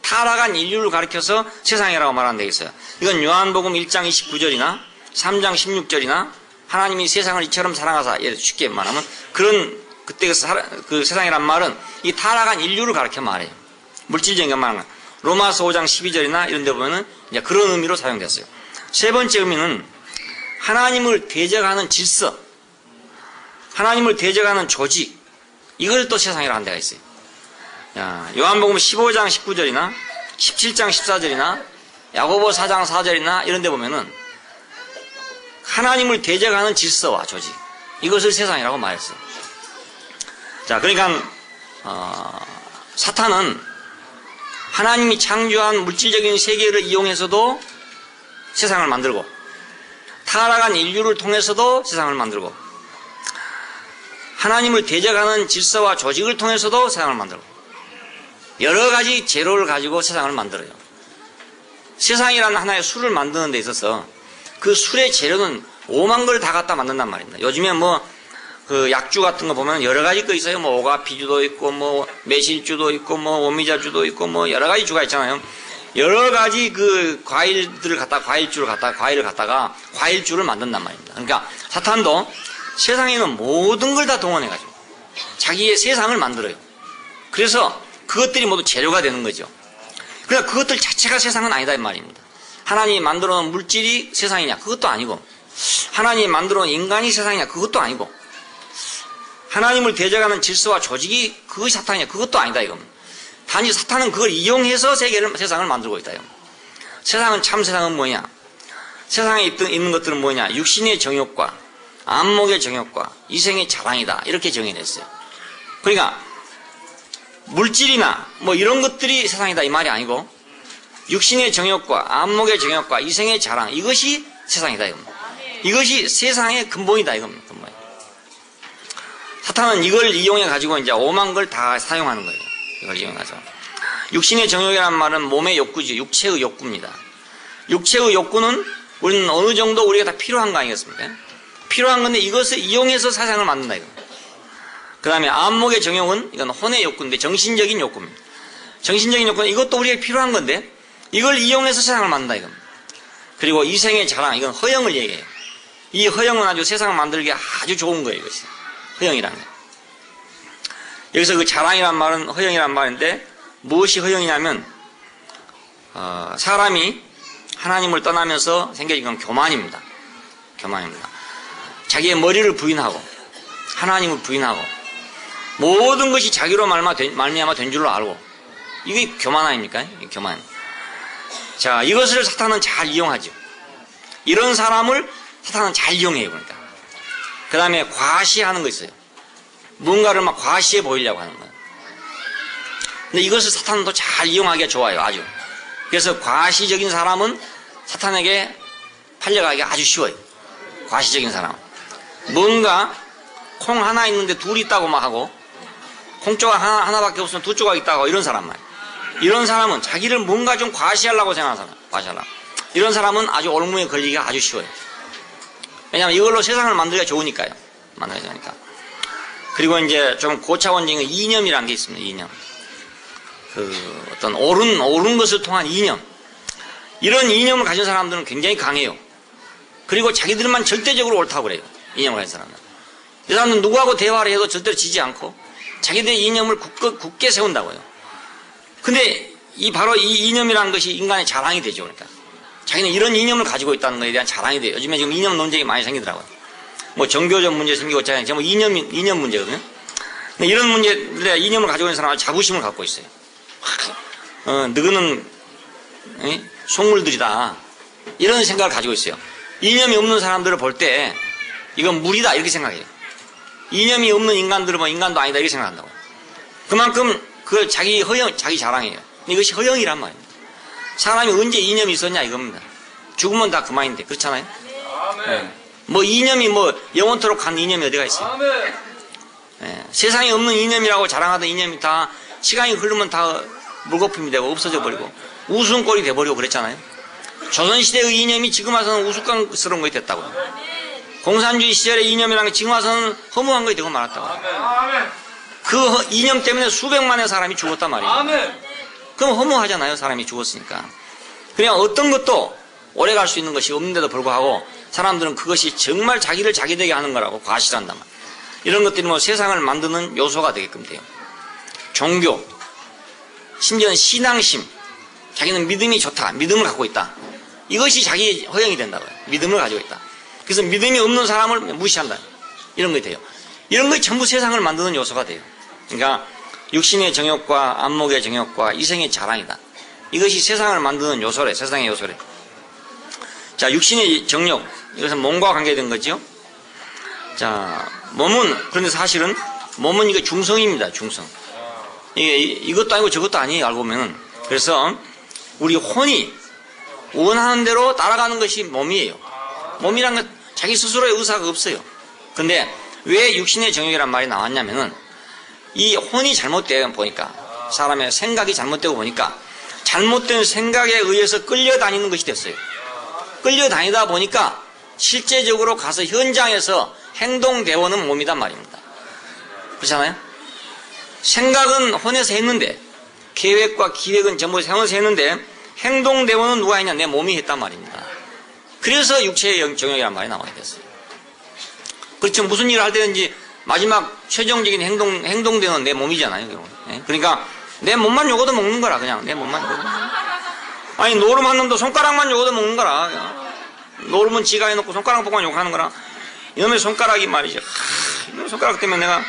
타락한 인류를 가리켜서 세상이라고 말하는 데 있어요. 이건 요한복음 1장 29절이나 3장 16절이나 하나님이 세상을 이처럼 사랑하사, 쉽게 말하면 그런 그때 그 세상이란 말은 이 타락한 인류를 가리켜 말해요. 물질적인 것 말하는 거예요. 로마서 5장 12절이나 이런 데 보면은 이제 그런 의미로 사용됐어요. 세 번째 의미는 하나님을 대적하는 질서, 하나님을 대적하는 조직, 이걸 또 세상이라 하는 데가 있어요. 요한복음 15장 19절이나 17장 14절이나 야고보 4장 4절이나 이런 데 보면은 하나님을 대적하는 질서와 조직, 이것을 세상이라고 말했어요. 자, 그러니까 사탄은 하나님이 창조한 물질적인 세계를 이용해서도 세상을 만들고 타락한 인류를 통해서도 세상을 만들고 하나님을 대적하는 질서와 조직을 통해서도 세상을 만들고 여러 가지 재료를 가지고 세상을 만들어요. 세상이라는 하나의 술을 만드는 데 있어서 그 술의 재료는 오만 걸 다 갖다 만든단 말입니다. 요즘에 그 약주 같은 거 보면 여러 가지 거 있어요. 오가피주도 있고, 매실주도 있고, 오미자주도 있고, 여러 가지 주가 있잖아요. 여러 가지 그 과일을 갖다가 과일주를 만든단 말입니다. 그러니까 사탄도 세상에 있는 모든 걸 다 동원해가지고 자기의 세상을 만들어요. 그래서 그것들이 모두 재료가 되는 거죠. 그러니까 그것들 자체가 세상은 아니다 이 말입니다. 하나님이 만들어 놓은 물질이 세상이냐? 그것도 아니고, 하나님이 만들어 놓은 인간이 세상이냐? 그것도 아니고, 하나님을 대적하는 질서와 조직이 그것이 사탄이냐? 그것도 아니다 이겁니다. 단지 사탄은 그걸 이용해서 세상을 만들고 있다. 세상은 참 세상은 뭐냐? 세상에 있는 것들은 뭐냐? 육신의 정욕과 안목의 정욕과 이생의 자랑이다. 이렇게 정의했어요. 그러니까 물질이나 이런 것들이 세상이다 이 말이 아니고 육신의 정욕과 안목의 정욕과 이생의 자랑, 이것이 세상이다 이겁니다. 이것이 세상의 근본이다 이겁니다. 근본. 사탄은 이걸 이용해 가지고 이제 오만 걸 다 사용하는 거예요. 이걸 이용해서 육신의 정욕이라는 말은 몸의 욕구지, 육체의 욕구입니다. 육체의 욕구는 우리는 어느 정도 우리가 다 필요한 거 아니겠습니까? 필요한 건데 이것을 이용해서 세상을 만든다 이겁니다. 그 다음에 안목의 정욕은 이건 혼의 욕구인데 정신적인 욕구입니다. 정신적인 욕구는 이것도 우리가 필요한 건데 이걸 이용해서 세상을 만든다 이겁니다. 그리고 이생의 자랑, 이건 허영을 얘기해요. 이 허영은 아주 세상을 만들기에 아주 좋은 거예요. 이것이 허영이라는 거예요. 여기서 그 자랑이란 말은 허영이란 말인데 무엇이 허영이냐면 사람이 하나님을 떠나면서 생겨진 건 교만입니다. 교만입니다. 자기의 머리를 부인하고 하나님을 부인하고 모든 것이 자기로 말미암아 된 줄로 알고, 이게 교만 아닙니까? 교만. 자, 이것을 사탄은 잘 이용하죠. 이런 사람을 사탄은 잘 이용해요. 그러니까 그 다음에 과시하는 거 있어요. 뭔가를 막 과시해 보이려고 하는 거예요. 근데 이것을 사탄은 또 잘 이용하기가 좋아요. 아주. 그래서 과시적인 사람은 사탄에게 팔려가기가 아주 쉬워요. 과시적인 사람은 뭔가 콩 하나 있는데 둘이 있다고 막 하고, 콩 조각 하나밖에 없으면 두 조각 있다고, 이런 사람 말이에요. 이런 사람은 자기를 뭔가 좀 과시하려고 생각하는 사람, 과시하려고. 이런 사람은 아주 올무에 걸리기가 아주 쉬워요. 왜냐하면 이걸로 세상을 만들기가 좋으니까요. 만들기가 좋으니까. 그리고 이제 좀 고차원적인 이념이라는 게 있습니다. 이념. 어떤 옳은 것을 통한 이념. 이런 이념을 가진 사람들은 굉장히 강해요. 그리고 자기들만 절대적으로 옳다고 그래요. 이념을 가진 사람은. 이 사람은 누구하고 대화를 해도 절대로 지지 않고 자기들의 이념을 굳게 세운다고요. 근데 바로 이 이념이라는 것이 인간의 자랑이 되죠. 그러니까 자기는 이런 이념을 가지고 있다는 것에 대한 자랑이 돼요. 요즘에 지금 이념 논쟁이 많이 생기더라고요. 종교적 문제 생기고 있잖아요. 지금 이념 문제거든요. 근데 이런 문제들에 이념을 가지고 있는 사람은 자부심을 갖고 있어요. 너희는 속물들이다. 이런 생각을 가지고 있어요. 이념이 없는 사람들을 볼 때 이건 물이다 이렇게 생각해요. 이념이 없는 인간들은 뭐 인간도 아니다 이렇게 생각한다고. 그만큼 그 자기 허영, 자기 자랑이에요. 이것이 허영이란 말입니다. 사람이 언제 이념이 있었냐 이겁니다. 죽으면 다 그만인데 그렇잖아요. 네. 뭐 이념이 뭐 영원토록 간 이념이 어디가 있어요. 네. 세상에 없는 이념이라고 자랑하던 이념이 다 시간이 흐르면 다 물거품이 되고 없어져 버리고 우스운꼴이 돼버리고 그랬잖아요. 조선시대의 이념이 지금 와서는 우스꽝스러운 것이 됐다고. 공산주의 시절의 이념이라는 게 지금 와서는 허무한 것이 되고 말았다고. 그 이념 때문에 수백만의 사람이 죽었단 말이에요. 그럼 허무하잖아요. 사람이 죽었으니까. 그냥 어떤 것도 오래 갈 수 있는 것이 없는데도 불구하고 사람들은 그것이 정말 자기를 자기 되게 하는 거라고 과시한단 말이에요. 이런 것들이 뭐 세상을 만드는 요소가 되게끔 돼요. 종교, 심지어는 신앙심, 자기는 믿음이 좋다, 믿음을 갖고 있다. 이것이 자기 허영이 된다고요. 믿음을 가지고 있다. 그래서 믿음이 없는 사람을 무시한다. 이런 것이 돼요. 이런 것이 전부 세상을 만드는 요소가 돼요. 그러니까 육신의 정욕과 안목의 정욕과 이생의 자랑이다. 이것이 세상을 만드는 요소래. 세상의 요소래. 자, 육신의 정욕. 이것은 몸과 관계된 거죠. 자, 몸은 그런데 사실은 몸은 이거 중성입니다. 중성. 이것도 아니고 저것도 아니에요. 알고 보면은. 그래서 우리 혼이 원하는 대로 따라가는 것이 몸이에요. 몸이란 건 자기 스스로의 의사가 없어요. 근데 왜 육신의 정욕이란 말이 나왔냐면은 이 혼이 잘못되어 보니까 사람의 생각이 잘못되고 보니까 잘못된 생각에 의해서 끌려다니는 것이 됐어요. 끌려다니다 보니까 실제적으로 가서 현장에서 행동대원은 몸이란 말입니다. 그렇잖아요? 생각은 혼에서 했는데 계획과 기획은 전부 혼에서 했는데 행동대원은 누가 했냐? 내 몸이 했단 말입니다. 그래서 육체의 정욕이란 말이 나오게 됐어요. 그렇죠. 무슨 일을 할 때든지 마지막 최종적인 행동대원은 내 몸이잖아요. 그러니까 내 몸만 요거도 먹는 거라. 그냥 내 몸만 요거도. 아니 노름한 놈도 손가락만 요거도 먹는 거라. 노름은 지가 해놓고 손가락 보고 욕하는 거라. 이놈의 손가락이 말이지. 이놈의 손가락 때문에 내가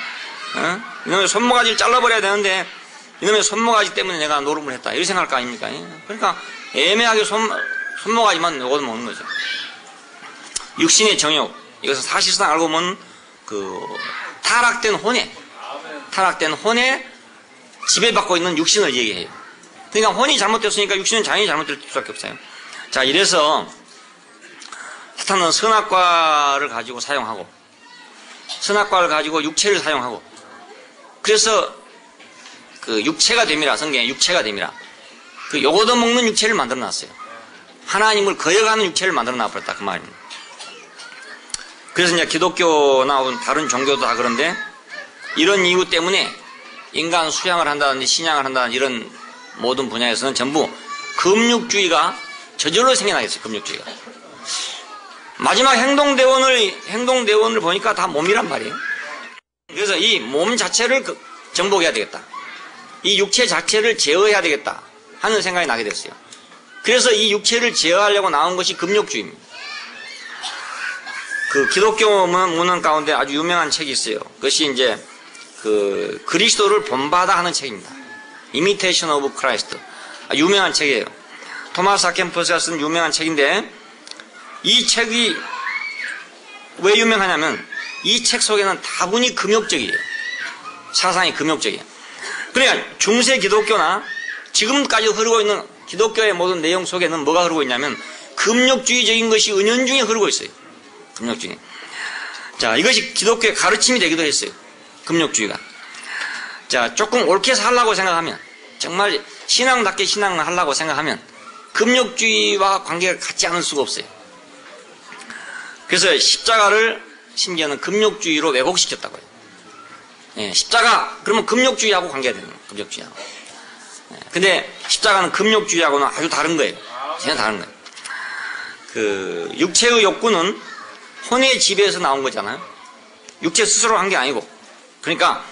이놈의 손모가지를 잘라버려야 되는데 이놈의 손모가지 때문에 내가 노름을 했다. 이렇게 생각할 거 아닙니까? 그러니까 애매하게 손모가지만 요거도 먹는 거죠. 육신의 정욕. 이것은 사실상 알고 보면 타락된 혼에 지배받고 있는 육신을 얘기해요. 그러니까 혼이 잘못됐으니까 육신은 당연히 잘못될 수밖에 없어요. 자, 이래서 사탄은 선악과를 가지고 사용하고 선악과를 가지고 육체를 사용하고 그래서 그 육체가 됨이라 성경에 육체가 됨이라 그 요거도 먹는 육체를 만들어 놨어요. 하나님을 거역하는 육체를 만들어 놔버렸다 그 말입니다. 그래서 이제 기독교나 다른 종교도 다 그런데 이런 이유 때문에 인간 수양을 한다든지 신앙을 한다든지 이런 모든 분야에서는 전부 금육주의가 저절로 생겨나겠어요. 금육주의가. 마지막 행동대원을 보니까 다 몸이란 말이에요. 그래서 이 몸 자체를 정복해야 되겠다. 이 육체 자체를 제어해야 되겠다 하는 생각이 나게 됐어요. 그래서 이 육체를 제어하려고 나온 것이 금욕주의입니다. 그 기독교 문헌 가운데 아주 유명한 책이 있어요. 그것이 이제 그 그리스도를 본받아 하는 책입니다. Imitation of Christ. 유명한 책이에요. 토마스 아켄포스가 쓴 유명한 책인데 이 책이 왜 유명하냐면 이 책 속에는 다분히 금욕적이에요. 사상이 금욕적이에요. 그러니까 중세 기독교나 지금까지 흐르고 있는 기독교의 모든 내용 속에는 뭐가 흐르고 있냐면 금욕주의적인 것이 은연중에 흐르고 있어요. 금욕주의. 자, 이것이 기독교의 가르침이 되기도 했어요. 금욕주의가. 자, 조금 옳게 살라고 생각하면, 정말 신앙답게 신앙을 하려고 생각하면, 금욕주의와 관계가 같지 않을 수가 없어요. 그래서 십자가를 심지어는 금욕주의로 왜곡시켰다고요. 예, 십자가, 그러면 금욕주의하고 관계가 되는 거예요. 금욕주의하고. 예, 근데 십자가는 금욕주의하고는 아주 다른 거예요. 전혀 다른 거예요. 그, 육체의 욕구는 혼의 지배에서 나온 거잖아요. 육체 스스로 한 게 아니고. 그러니까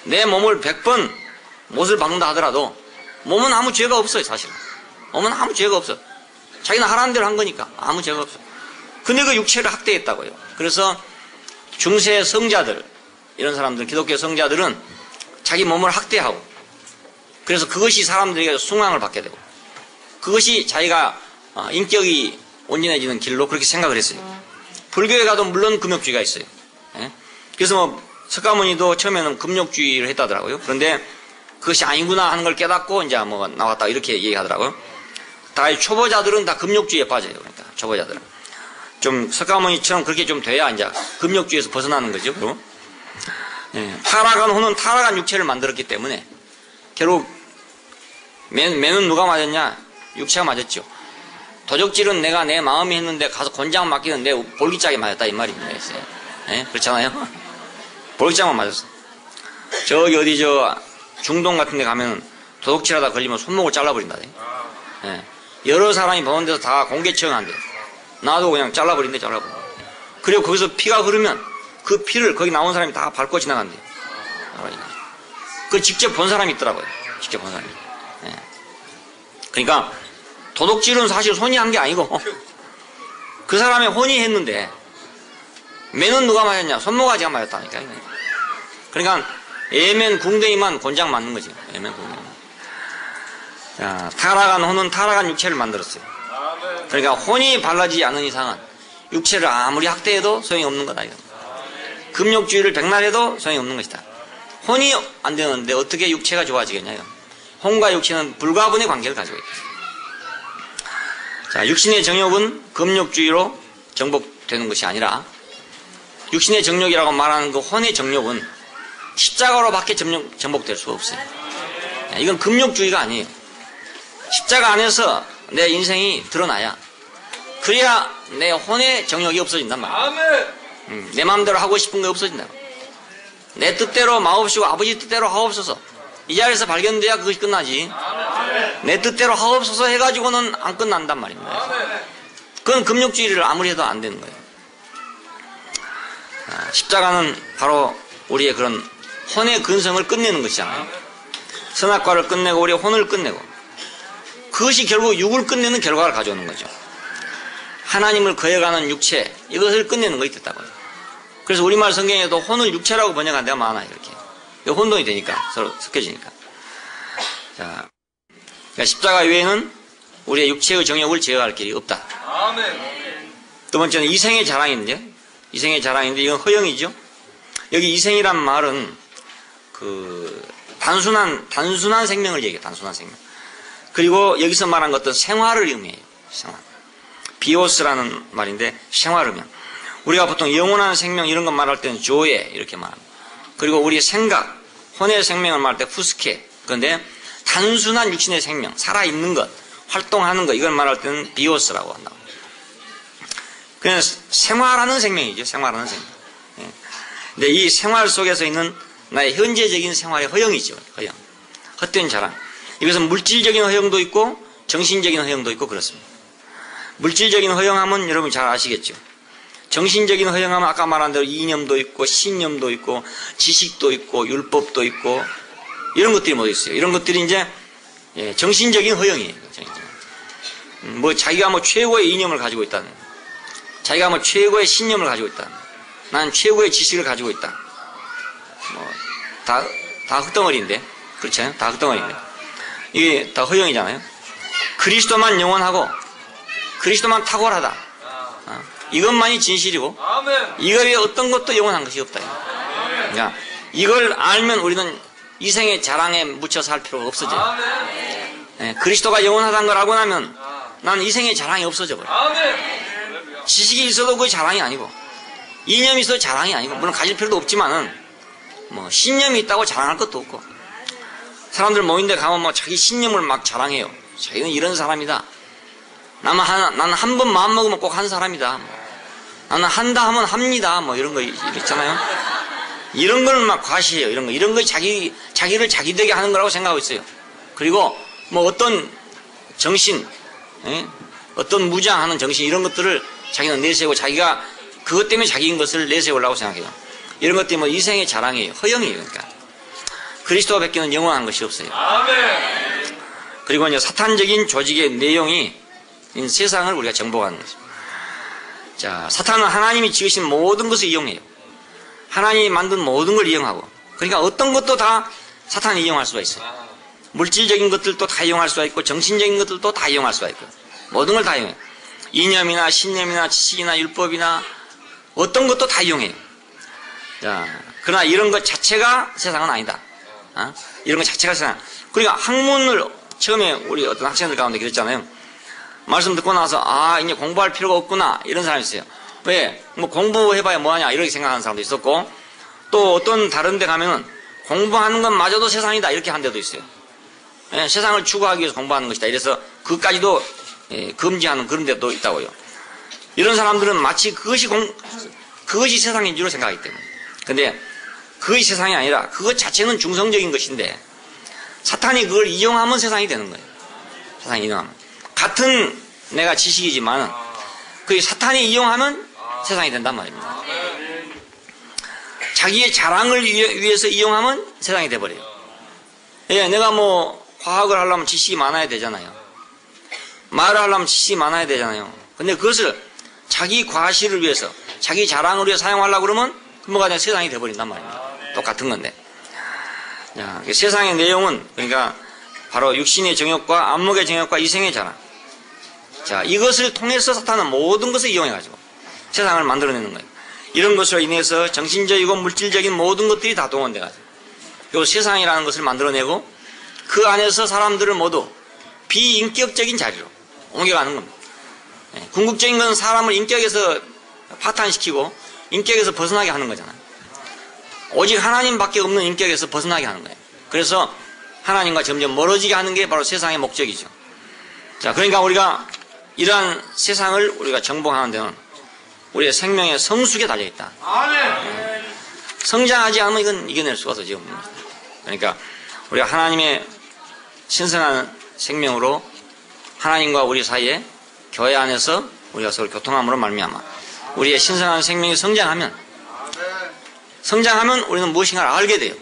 내 몸을 100번 못을 박는다 하더라도 몸은 아무 죄가 없어요. 사실은. 몸은 아무 죄가 없어. 자기는 하라는 대로 한 거니까 아무 죄가 없어. 근데 그 육체를 학대했다고요. 그래서 중세 성자들 이런 사람들 기독교 성자들은 자기 몸을 학대하고 그래서 그것이 사람들에게 숭앙을 받게 되고 그것이 자기가 인격이 온전해지는 길로 그렇게 생각을 했어요. 불교에 가도 물론 금욕주의가 있어요. 예? 그래서 뭐 석가모니도 처음에는 금욕주의를 했다더라고요. 그런데 그것이 아니구나 하는 걸 깨닫고 이제 뭐 나왔다 이렇게 얘기하더라고요. 다 초보자들은 다 금욕주의에 빠져요. 그러니까 초보자들은 좀 석가모니처럼 그렇게 좀 돼야 이제 금욕주의에서 벗어나는 거죠. 예. 타락한 호는 타락한 육체를 만들었기 때문에 결국 매는 누가 맞았냐? 육체가 맞았죠. 도적질은 내가 내 마음이 했는데 가서 곤장 맞기는 내 볼기짝에 맞았다 이 말입니다. 예? 그렇잖아요. 볼기짝만 맞았어. 저기 어디 중동 같은 데 가면 도둑질하다 걸리면 손목을 잘라버린다. 예. 여러 사람이 보는 데서 다 공개 처형한대. 나도 그냥 잘라버린대, 잘라버려. 그리고 거기서 피가 흐르면 그 피를 거기 나온 사람이 다 밟고 지나간대. 그걸 직접 본 사람이 있더라고요. 직접 본 사람이. 예. 그러니까 도둑질은 사실 손이 한 게 아니고 그 사람의 혼이 했는데 매는 누가 맞았냐? 손모가지가 맞았다니까. 그러니까 애면 궁뎅이만 곤장 맞는 거지. 애면 궁뎅이만. 자, 타락한 혼은 타락한 육체를 만들었어요. 그러니까 혼이 발라지지 않은 이상은 육체를 아무리 학대해도 소용이 없는 거다. 금욕주의를 백날 해도 소용이 없는 것이다. 혼이 안 되는데 어떻게 육체가 좋아지겠냐. 혼과 육체는 불가분의 관계를 가지고 있다. 자, 육신의 정욕은 금욕주의로 정복되는 것이 아니라 육신의 정욕이라고 말하는 그 혼의 정욕은 십자가로 밖에 정복될 수가 없어요. 이건 금욕주의가 아니에요. 십자가 안에서 내 인생이 드러나야 그래야 내 혼의 정욕이 없어진단 말이야. 내 마음대로 하고 싶은 게 없어진다. 내 뜻대로 마옵시고 아버지 뜻대로 하옵소서. 이 자리에서 발견돼야 그것이 끝나지. 내 뜻대로 하옵소서 해가지고는 안 끝난단 말입니다. 그건 금욕주의를 아무리 해도 안 되는 거예요. 십자가는 바로 우리의 그런 혼의 근성을 끝내는 것이잖아요. 선악과를 끝내고 우리의 혼을 끝내고 그것이 결국 육을 끝내는 결과를 가져오는 거죠. 하나님을 거역하는 육체 이것을 끝내는 것이 됐다고요. 그래서 우리말 성경에도 혼을 육체라고 번역한 데가 많아요. 이렇게 혼동이 되니까 서로 섞여지니까. 자, 그러니까 십자가 외에는 우리의 육체의 정욕을 제어할 길이 없다. 두 번째는 이생의 자랑인데 이생의 자랑인데 이건 허영이죠. 여기 이생이란 말은 그 단순한 생명을 얘기해요. 단순한 생명. 그리고 여기서 말한 것은 생활을 의미해요. 생활. 비오스라는 말인데 생활을 의미해요. 우리가 보통 영원한 생명 이런 것 말할 때는 조에 이렇게 말합니다. 그리고 우리의 생각, 혼의 생명을 말할 때 후스케. 그런데 단순한 육신의 생명, 살아있는 것, 활동하는 것 이걸 말할 때는 비오스라고 한다고. 그냥 생활하는 생명이죠. 생활하는 생명. 예. 근데 이 생활 속에서 있는 나의 현재적인 생활의 허영이죠. 허영. 헛된 자랑. 이것은 물질적인 허영도 있고 정신적인 허영도 있고 그렇습니다. 물질적인 허영하면 여러분 잘 아시겠죠. 정신적인 허영하면 아까 말한 대로 이념도 있고 신념도 있고 지식도 있고 율법도 있고 이런 것들이 모두 있어요. 이런 것들이 이제 정신적인 허영이에요. 뭐 자기가 뭐 최고의 이념을 가지고 있다는, 자기가 뭐 최고의 신념을 가지고 있다. 나는 최고의 지식을 가지고 있다. 뭐 다 흙덩어리인데, 그렇죠? 다 흙덩어리인데 이게 다 허영이잖아요. 그리스도만 영원하고 그리스도만 탁월하다. 이것만이 진실이고 이거 외에 어떤 것도 영원한 것이 없다. 그러니까 이걸 알면 우리는 이생의 자랑에 묻혀 살 필요가 없어져요. 그리스도가 영원하다는 걸 알고 나면 난 이생의 자랑이 없어져 버려요. 지식이 있어도 그게 자랑이 아니고 이념이 있어도 자랑이 아니고 물론 가질 필요도 없지만은 뭐 신념이 있다고 자랑할 것도 없고 사람들 모인 데 가면 뭐 자기 신념을 막 자랑해요. 자기는 이런 사람이다. 나는 한 번 마음 먹으면 꼭 한 사람이다. 나는 한다 하면 합니다. 뭐 이런 거 있잖아요. 이런 거는 막 과시해요. 이런 거 자기를 자기 되게 하는 거라고 생각하고 있어요. 그리고 뭐 어떤 정신, 어떤 무장하는 정신 이런 것들을 자기는 내세우고 자기가 그것 때문에 자기인 것을 내세우려고 생각해요. 이런 것 때문에 이생의 자랑이에요. 허영이에요. 그러니까 그리스도와 밖에는 영원한 것이 없어요. 그리고 이제 사탄적인 조직의 내용이 세상을 우리가 정복하는 거죠. 자, 사탄은 하나님이 지으신 모든 것을 이용해요. 하나님이 만든 모든 걸 이용하고, 그러니까 어떤 것도 다 사탄이 이용할 수가 있어요. 물질적인 것들도 다 이용할 수가 있고 정신적인 것들도 다 이용할 수가 있고 모든 걸 다 이용해요. 이념이나 신념이나 지식이나 율법이나 어떤 것도 다 이용해요. 자, 그러나 이런 것 자체가 세상은 아니다. 이런 것 자체가 세상. 그러니까 학문을 처음에 우리 어떤 학생들 가운데 그랬잖아요. 말씀 듣고 나서 이제 공부할 필요가 없구나 이런 사람이 있어요. 왜? 뭐 공부해봐야 뭐하냐 이렇게 생각하는 사람도 있었고 또 어떤 다른 데 가면은 공부하는 것마저도 세상이다 이렇게 한 데도 있어요. 예, 세상을 추구하기 위해서 공부하는 것이다 이래서 그것까지도 금지하는 그런 데도 있다고요. 이런 사람들은 마치 그것이 세상인 줄로 생각하기 때문에. 근데 그것이 세상이 아니라 그것 자체는 중성적인 것인데 사탄이 그걸 이용하면 세상이 되는 거예요. 세상이 이용하면. 같은 내가 지식이지만 그 사탄이 이용하면 세상이 된단 말입니다. 자기의 자랑을 위해서 이용하면 세상이 돼버려요. 예, 내가 뭐 과학을 하려면 지식이 많아야 되잖아요. 말을 하려면 지식이 많아야 되잖아요. 근데 그것을 자기 과시를 위해서 자기 자랑을 위해 사용하려고 그러면 뭐가 그냥 세상이 돼버린단 말입니다. 똑같은 건데. 자, 세상의 내용은 그러니까 바로 육신의 정욕과 안목의 정욕과 이생의 자랑. 자, 이것을 통해서 사탄은 모든 것을 이용해가지고 세상을 만들어내는 거예요. 이런 것으로 인해서 정신적이고 물질적인 모든 것들이 다 동원돼가지고 그리고 세상이라는 것을 만들어내고 그 안에서 사람들을 모두 비인격적인 자리로 옮겨가는 겁니다. 예, 궁극적인 건 사람을 인격에서 파탄시키고 인격에서 벗어나게 하는 거잖아요. 오직 하나님밖에 없는 인격에서 벗어나게 하는 거예요. 그래서 하나님과 점점 멀어지게 하는 게 바로 세상의 목적이죠. 자, 그러니까 우리가 이러한 세상을 우리가 정복하는 데는 우리의 생명의 성숙에 달려있다. 성장하지 않으면 이건 이겨낼 수가 없어 지금. 그러니까 우리가 하나님의 신선한 생명으로 하나님과 우리 사이에 교회 안에서 우리가 서로 교통함으로 말미암아 우리의 신선한 생명이 성장하면 우리는 무엇인가를 알게 돼요.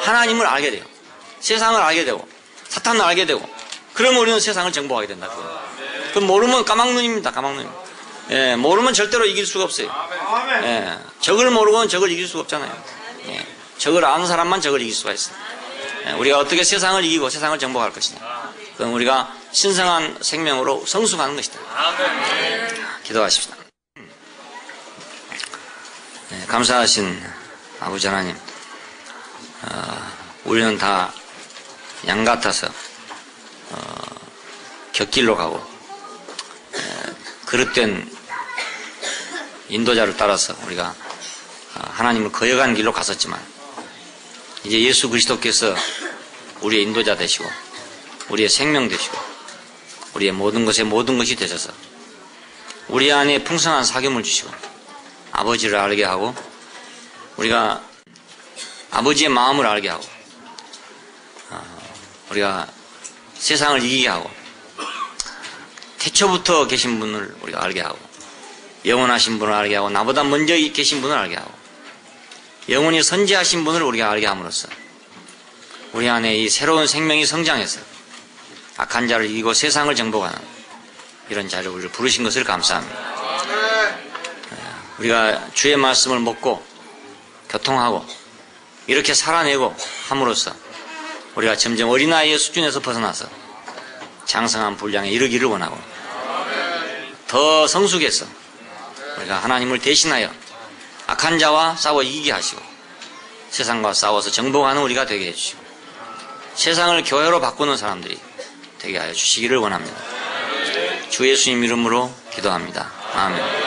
하나님을 알게 돼요. 세상을 알게 되고 사탄을 알게 되고 그러면 우리는 세상을 정복하게 된다. 그럼 모르면 까막눈입니다. 까막눈. 예, 모르면 절대로 이길 수가 없어요. 예, 적을 모르고는 적을 이길 수가 없잖아요. 예, 적을 아는 사람만 적을 이길 수가 있어요. 예, 우리가 어떻게 세상을 이기고 세상을 정복할 것이냐. 그럼 우리가 신성한 생명으로 성숙하는 것이다. 기도하십시다. 예, 감사하신 아버지 하나님, 우리는 다 양 같아서 곁길로 가고 그릇된 인도자를 따라서 우리가 하나님을 거역하는 길로 갔었지만 이제 예수 그리스도께서 우리의 인도자 되시고 우리의 생명 되시고 우리의 모든 것에 모든 것이 되셔서 우리 안에 풍성한 사귐을 주시고 아버지를 알게 하고 우리가 아버지의 마음을 알게 하고 우리가 세상을 이기게 하고 태초부터 계신 분을 우리가 알게 하고 영원하신 분을 알게 하고 나보다 먼저 계신 분을 알게 하고 영원히 선지하신 분을 우리가 알게 함으로써 우리 안에 이 새로운 생명이 성장해서 악한 자를 이기고 세상을 정복하는 이런 자를 우리를 부르신 것을 감사합니다. 우리가 주의 말씀을 먹고 교통하고 이렇게 살아내고 함으로써 우리가 점점 어린아이의 수준에서 벗어나서 장성한 분량에 이르기를 원하고 더 성숙해서 우리가 하나님을 대신하여 악한 자와 싸워 이기게 하시고 세상과 싸워서 정복하는 우리가 되게 해주시고 세상을 교회로 바꾸는 사람들이 되게 하여 주시기를 원합니다. 주 예수님 이름으로 기도합니다. 아멘.